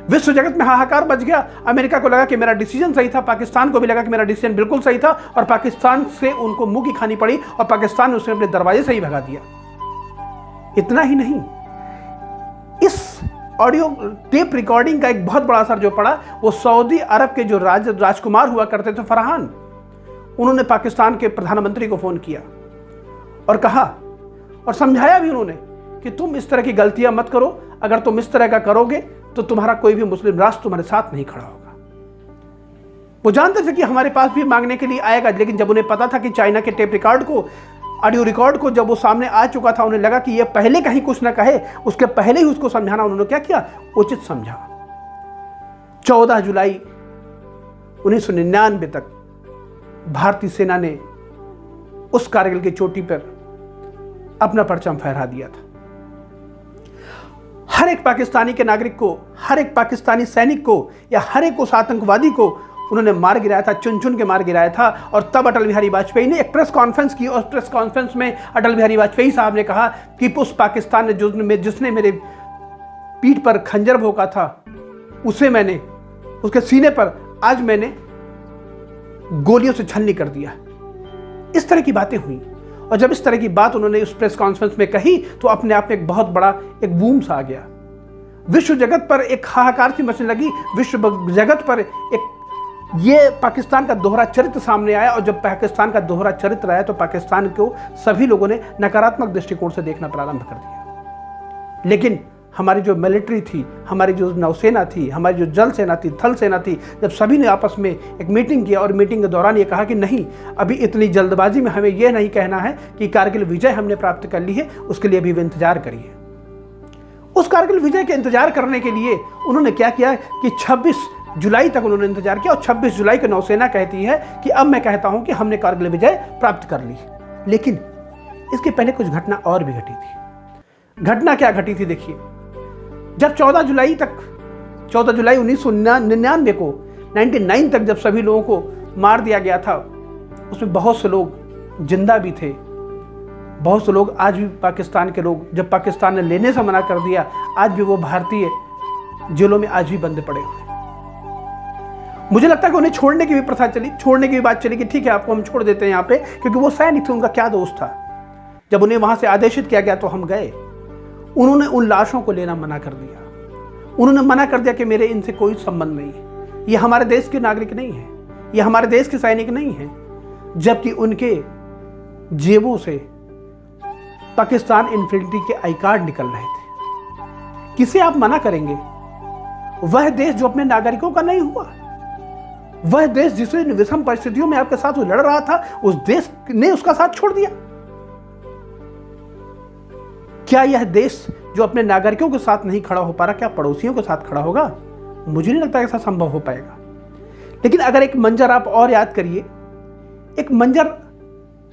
विश्व जगत में हाहाकार मच गया। अमेरिका को लगा कि मेरा डिसीजन सही था, पाकिस्तान को भी लगा कि मेरा डिसीजन बिल्कुल सही था, और पाकिस्तान से उनको मुंह की खानी पड़ी, और पाकिस्तान ने उसे अपने दरवाजे से ही भगा दिया। इतना ही नहीं, इस ऑडियो टेप रिकॉर्डिंग का एक बहुत बड़ा असर जो पड़ा, वो सऊदी अरब के जो राजकुमार हुआ करते थे, फरहान, उन्होंने पाकिस्तान के प्रधानमंत्री को फोन किया और कहा और समझाया भी उन्होंने कि तुम इस तरह की गलतियां मत करो, अगर तुम इस तरह का करोगे तो तुम्हारा कोई भी मुस्लिम राष्ट्र तुम्हारे साथ नहीं खड़ा होगा। वो जानते थे कि हमारे पास भी मांगने के लिए आएगा, लेकिन जब उन्हें पता था कि चाइना के टेप रिकॉर्ड को, ऑडियो रिकॉर्ड को जब वो सामने आ चुका था, उन्हें लगा कि ये पहले कहीं कुछ ना कहे, उसके पहले ही उसको समझाना उन्होंने क्या किया, उचित समझा। 14 जुलाई 1999 तक भारतीय सेना ने उस कारगिल की चोटी पर अपना परचम फहरा दिया था। हर एक पाकिस्तानी के नागरिक को, हर एक पाकिस्तानी सैनिक को, या हर एक उस आतंकवादी को उन्होंने मार गिराया था, चुन चुन के मार गिराया था। और तब अटल बिहारी वाजपेयी ने एक प्रेस कॉन्फ्रेंस की, और प्रेस कॉन्फ्रेंस में अटल बिहारी वाजपेयी साहब ने कहा कि उस पाकिस्तान ने जिसने मेरे पीठ पर खंजर भोंका था, उसे मैंने, उसके सीने पर आज मैंने गोलियों से छलनी कर दिया। इस तरह की बातें हुई, और जब इस तरह की बात उन्होंने उस प्रेस कॉन्फ्रेंस में कही, तो अपने आप में एक बहुत बड़ा एक बूम सा आ गया। विश्व जगत पर एक हाहाकार सी मचने लगी। विश्व जगत पर एक ये पाकिस्तान का दोहरा चरित्र सामने आया, और जब पाकिस्तान का दोहरा चरित्र आया तो पाकिस्तान को सभी लोगों ने नकारात्मक दृष्टिकोण से देखना प्रारंभ कर दिया। लेकिन हमारी जो मिलिट्री थी, हमारी जो नौसेना थी, हमारी जो जल सेना थी, थल सेना थी, जब सभी ने आपस में एक मीटिंग किया, और मीटिंग के दौरान ये कहा कि नहीं, अभी इतनी जल्दबाजी में हमें यह नहीं कहना है कि कारगिल विजय हमने प्राप्त कर ली है, उसके लिए अभी इंतजार करिए। उस कारगिल विजय के इंतजार करने के लिए उन्होंने क्या किया कि 26 जुलाई तक उन्होंने इंतजार किया, और 26 जुलाई को नौसेना कहती है कि अब मैं कहता हूं कि हमने कारगिल विजय प्राप्त कर ली। लेकिन इसके पहले कुछ घटना और भी घटी थी। घटना क्या घटी थी, देखिए। जब 14 जुलाई 1999 को 99 तक जब सभी लोगों को मार दिया गया था, उसमें बहुत से लोग जिंदा भी थे, बहुत से लोग आज भी पाकिस्तान के लोग, जब पाकिस्तान ने लेने से मना कर दिया, आज भी वो भारतीय जेलों में आज भी बंद पड़े हुए। मुझे लगता है कि उन्हें छोड़ने की भी प्रथा चली, छोड़ने की भी बात चली कि ठीक है आपको हम छोड़ देते हैं यहाँ पे, क्योंकि वो सैनिक थे, उनका क्या दोष था। जब उन्हें वहां से आदेशित किया गया तो हम गए। उन्होंने उन लाशों को लेना मना कर दिया। उन्होंने मना कर दिया कि मेरे इनसे कोई संबंध नहीं है, ये हमारे देश के नागरिक नहीं है, ये हमारे देश के सैनिक नहीं है। जबकि उनके जेबों से पाकिस्तान इन्फिनिटी के आई कार्ड निकल रहे थे। किसे आप मना करेंगे? वह देश जो अपने नागरिकों का नहीं हुआ, वह देश जिसे विषम परिस्थितियों में आपके साथ वो लड़ रहा था, उस देश ने उसका साथ छोड़ दिया। क्या यह देश जो अपने नागरिकों के साथ नहीं खड़ा हो पा रहा, क्या पड़ोसियों के साथ खड़ा होगा? मुझे नहीं लगता ऐसा संभव हो पाएगा। लेकिन अगर एक मंजर आप और याद करिए, एक मंजर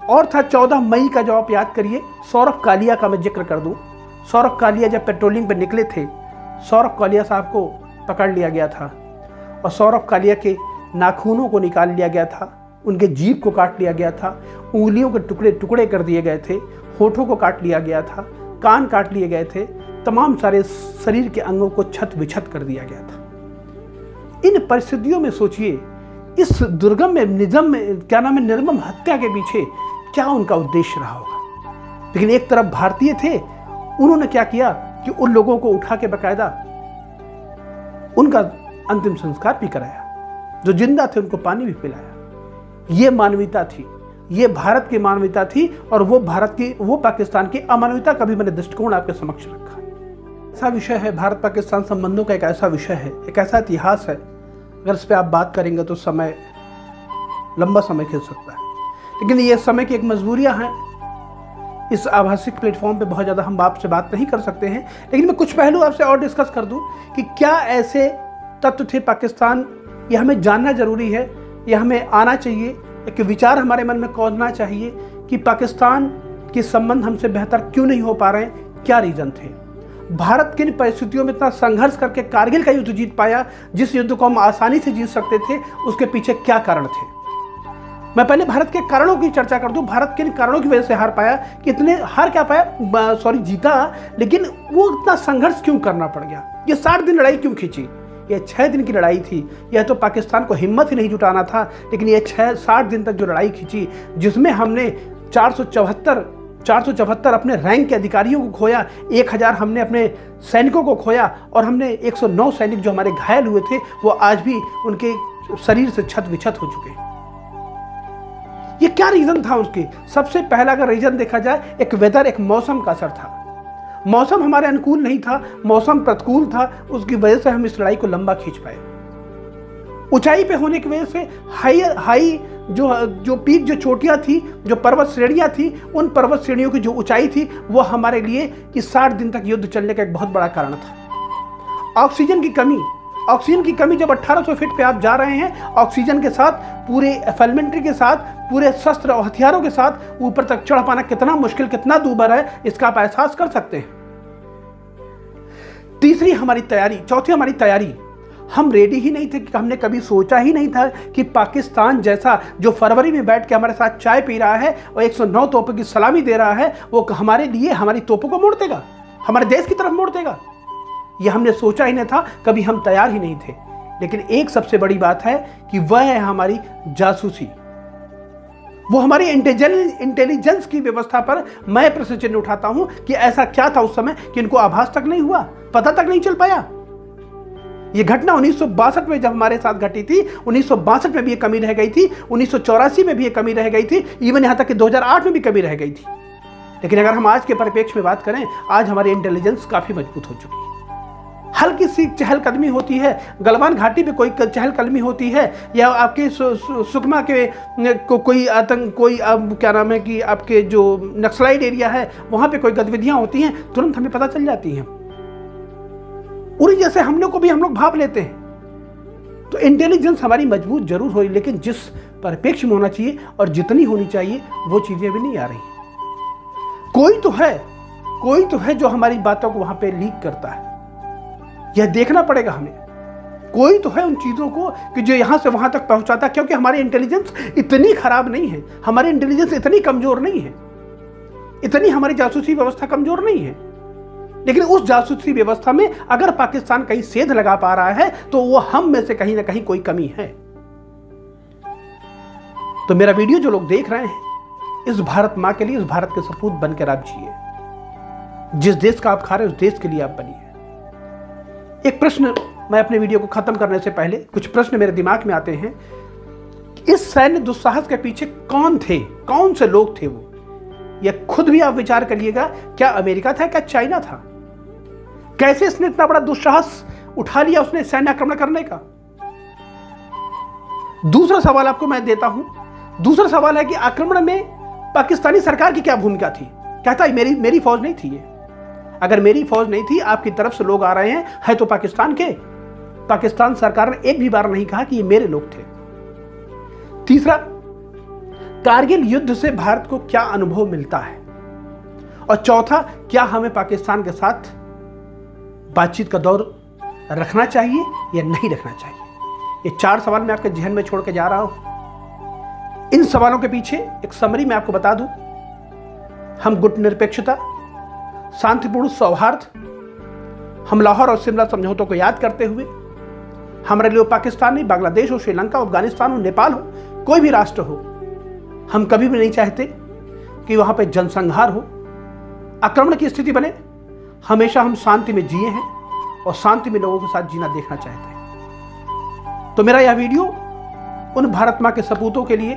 और था 14 मई का, जो आप याद करिए, सौरभ कालिया का मैं जिक्र कर दूं। सौरभ कालिया जब पेट्रोलिंग पर निकले थे, सौरभ कालिया साहब को पकड़ लिया गया था और सौरभ कालिया के नाखूनों को निकाल लिया गया था, उनके जीभ को काट लिया गया था, उंगलियों के टुकड़े टुकड़े कर दिए गए थे, होठों को काट लिया गया था, कान काट लिए गए थे, तमाम सारे शरीर के अंगों को छत विछत कर दिया गया था। इन परिस्थितियों में सोचिए, इस दुर्गम में, निजम में, क्या नाम है, निर्मम हत्या के पीछे क्या उनका उद्देश्य रहा होगा। लेकिन एक तरफ भारतीय थे, उन्होंने क्या किया कि उन लोगों को उठा के बकायदा उनका अंतिम संस्कार भी कराया, जो जिंदा थे उनको पानी भी पिलाया। ये मानवीयता थी, ये भारत की मानवीयता थी, और वो पाकिस्तान की अमानवीयता का भी मैंने दृष्टिकोण आपके समक्ष रखा। ऐसा विषय है, भारत पाकिस्तान संबंधों का एक ऐसा विषय है, एक ऐसा इतिहास है, अगर इस पर आप बात करेंगे तो समय, लंबा समय खिंच सकता है। लेकिन ये समय की एक मजबूरियां हैं। इस आभासिक प्लेटफॉर्म पे बहुत ज़्यादा हम आपसे बात नहीं कर सकते हैं, लेकिन मैं कुछ पहलू आपसे और डिस्कस कर दूं कि क्या ऐसे तत्व थे पाकिस्तान, ये हमें जानना जरूरी है, यह हमें आना चाहिए, एक विचार हमारे मन में कौंधना चाहिए कि पाकिस्तान के संबंध हमसे बेहतर क्यों नहीं हो पा रहे हैं, क्या रीज़न थे। भारत किन परिस्थितियों में इतना संघर्ष करके कारगिल का युद्ध जीत पाया, जिस युद्ध को हम आसानी से जीत सकते थे, उसके पीछे क्या कारण थे। मैं पहले भारत के कारणों की चर्चा कर दूं, भारत किन कारणों की वजह से हार पाया, कितने हार क्या पाया, जीता, लेकिन वो इतना संघर्ष क्यों करना पड़ गया, ये 60 दिन लड़ाई क्यों खींची। ये 6 दिन की लड़ाई थी, यह तो पाकिस्तान को हिम्मत ही नहीं जुटाना था, लेकिन ये 60 दिन तक जो लड़ाई खींची, जिसमें हमने 474 अपने रैंक के अधिकारियों को खोया, 1000 हमने अपने सैनिकों को खोया, और हमने 109 सैनिक जो हमारे घायल हुए थे, वो आज भी उनके शरीर से छत विछत हो चुके हैं। ये क्या रीजन था उसके? सबसे पहला अगर रीजन देखा जाए, एक वेदर, एक मौसम का असर था। मौसम हमारे अनुकूल नहीं था, मौसम प्रतिकूल था, उसकी वजह से हम इस लड़ाई को लंबा खींच पाए। ऊंचाई पे होने की वजह से हाई जो पीक, जो चोटियां थी, जो पर्वत श्रेणियां थी, उन पर्वत श्रेणियों की जो ऊंचाई थी, वो हमारे लिए इस 60 दिन तक युद्ध चलने का एक बहुत बड़ा कारण था। ऑक्सीजन की कमी, जब 1800 फीट पे आप जा रहे हैं, ऑक्सीजन के साथ, पूरे एफेलमेंट्री के साथ, पूरे शस्त्र और हथियारों के साथ ऊपर तक चढ़ पाना कितना मुश्किल, कितना दूभर है, इसका आप एहसास कर सकते हैं। चौथी हमारी तैयारी, हम रेडी ही नहीं थे, कि हमने कभी सोचा ही नहीं था कि पाकिस्तान जैसा, जो फरवरी में बैठ के हमारे साथ चाय पी रहा है और 109 तोपों की सलामी दे रहा है, वो हमारे लिए हमारी तोपों को मोड़ देगा, हमारे देश की तरफ मोड़ देगा। ये हमने सोचा ही नहीं था, कभी हम तैयार ही नहीं थे। लेकिन एक सबसे बड़ी बात है कि वह है हमारी जासूसी, वो हमारी इंटेलिजेंस की व्यवस्था पर मैं प्रश्न चिन्ह उठाता हूं कि ऐसा क्या था उस समय कि इनको आभास तक नहीं हुआ, पता तक नहीं चल पाया। ये घटना 1962 में जब हमारे साथ घटी थी, 1962 में भी ये कमी रह गई थी, 1984 में भी ये कमी रह गई थी, इवन यहां तक कि 2008 में भी कमी रह गई थी। लेकिन अगर हम आज के परिप्रेक्ष्य में बात करें, आज हमारी इंटेलिजेंस काफी मजबूत हो चुकी है। हल्की सी चहलकदमी होती है, गलवान घाटी पे कोई चहलकदमी होती है, या आपके सुकमा के कोई आतंक, कोई क्या नाम है कि आपके जो नक्सलाइट एरिया है, वहां पे कोई गतिविधियां होती हैं, तुरंत हमें पता चल जाती हैं। उरी जैसे हमलों को भी हम लोग भाप लेते हैं। तो इंटेलिजेंस हमारी मजबूत जरूर हो, लेकिन जिस परिप्रेक्ष्य में होना चाहिए और जितनी होनी चाहिए, वो चीजें भी नहीं आ रही। कोई तो है जो हमारी बातों को वहां पे लीक करता है, यह देखना पड़ेगा हमें। कोई तो है उन चीज़ों को कि जो यहाँ से वहाँ तक पहुँचाता, क्योंकि हमारी इंटेलिजेंस इतनी खराब नहीं है, हमारी इंटेलिजेंस इतनी कमज़ोर नहीं है, इतनी हमारी जासूसी व्यवस्था कमज़ोर नहीं है। लेकिन उस जासूसी व्यवस्था में अगर पाकिस्तान कहीं सेध लगा पा रहा है, तो वो हम में से कहीं ना कहीं कोई कमी है। तो मेरा वीडियो जो लोग देख रहे हैं, इस भारत माँ के लिए, इस भारत के सपूत बनकर आप जिए। जिस देश का आप खा रहे हैं, उस देश के लिए आप बनिए। एक प्रश्न, मैं अपने वीडियो को खत्म करने से पहले कुछ प्रश्न मेरे दिमाग में आते हैं। इस सैन्य दुस्साहस के पीछे कौन थे, कौन से लोग थे वो? यह खुद भी आप विचार करिएगा। क्या अमेरिका था, क्या चाइना था? कैसे इसने इतना बड़ा दुस्साहस उठा लिया उसने सैन्य आक्रमण करने का? दूसरा सवाल आपको मैं देता हूं। दूसरा सवाल है कि आक्रमण में पाकिस्तानी सरकार की क्या भूमिका थी? कहता है मेरी फौज नहीं थी ये। अगर मेरी फौज नहीं थी, आपकी तरफ से लोग आ रहे हैं, है तो पाकिस्तान के। पाकिस्तान सरकार ने एक भी बार नहीं कहा कि ये मेरे लोग थे। तीसरा, कारगिल युद्ध से भारत को क्या अनुभव मिलता है? और चौथा, क्या हमें पाकिस्तान के साथ बातचीत का दौर रखना चाहिए या नहीं रखना चाहिए? ये 4 सवाल मैं आपके जहन में छोड़ के जा रहा हूं। इन सवालों के पीछे एक समरी मैं आपको बता दूं। हम गुटनिरपेक्षता, शांतिपूर्ण सौहार्द, हम लाहौर और शिमला समझौतों को याद करते हुए, हमारे लिए पाकिस्तान नहीं, बांग्लादेश हो, श्रीलंका हो, अफगानिस्तान हो, नेपाल हो, कोई भी राष्ट्र हो, हम कभी भी नहीं चाहते कि वहां पे जनसंहार हो, आक्रमण की स्थिति बने। हमेशा हम शांति में जिए हैं और शांति में लोगों के साथ जीना देखना चाहते हैं। तो मेरा यह वीडियो उन भारत मां के सपूतों के लिए,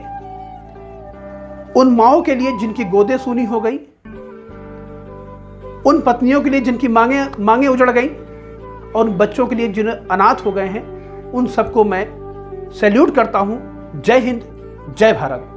उन माओं के लिए जिनकी गोदें सूनी हो गई, उन पत्नियों के लिए जिनकी मांगे उजड़ गई, और उन बच्चों के लिए जिन अनाथ हो गए हैं, उन सबको मैं सैल्यूट करता हूं। जय हिंद, जय भारत।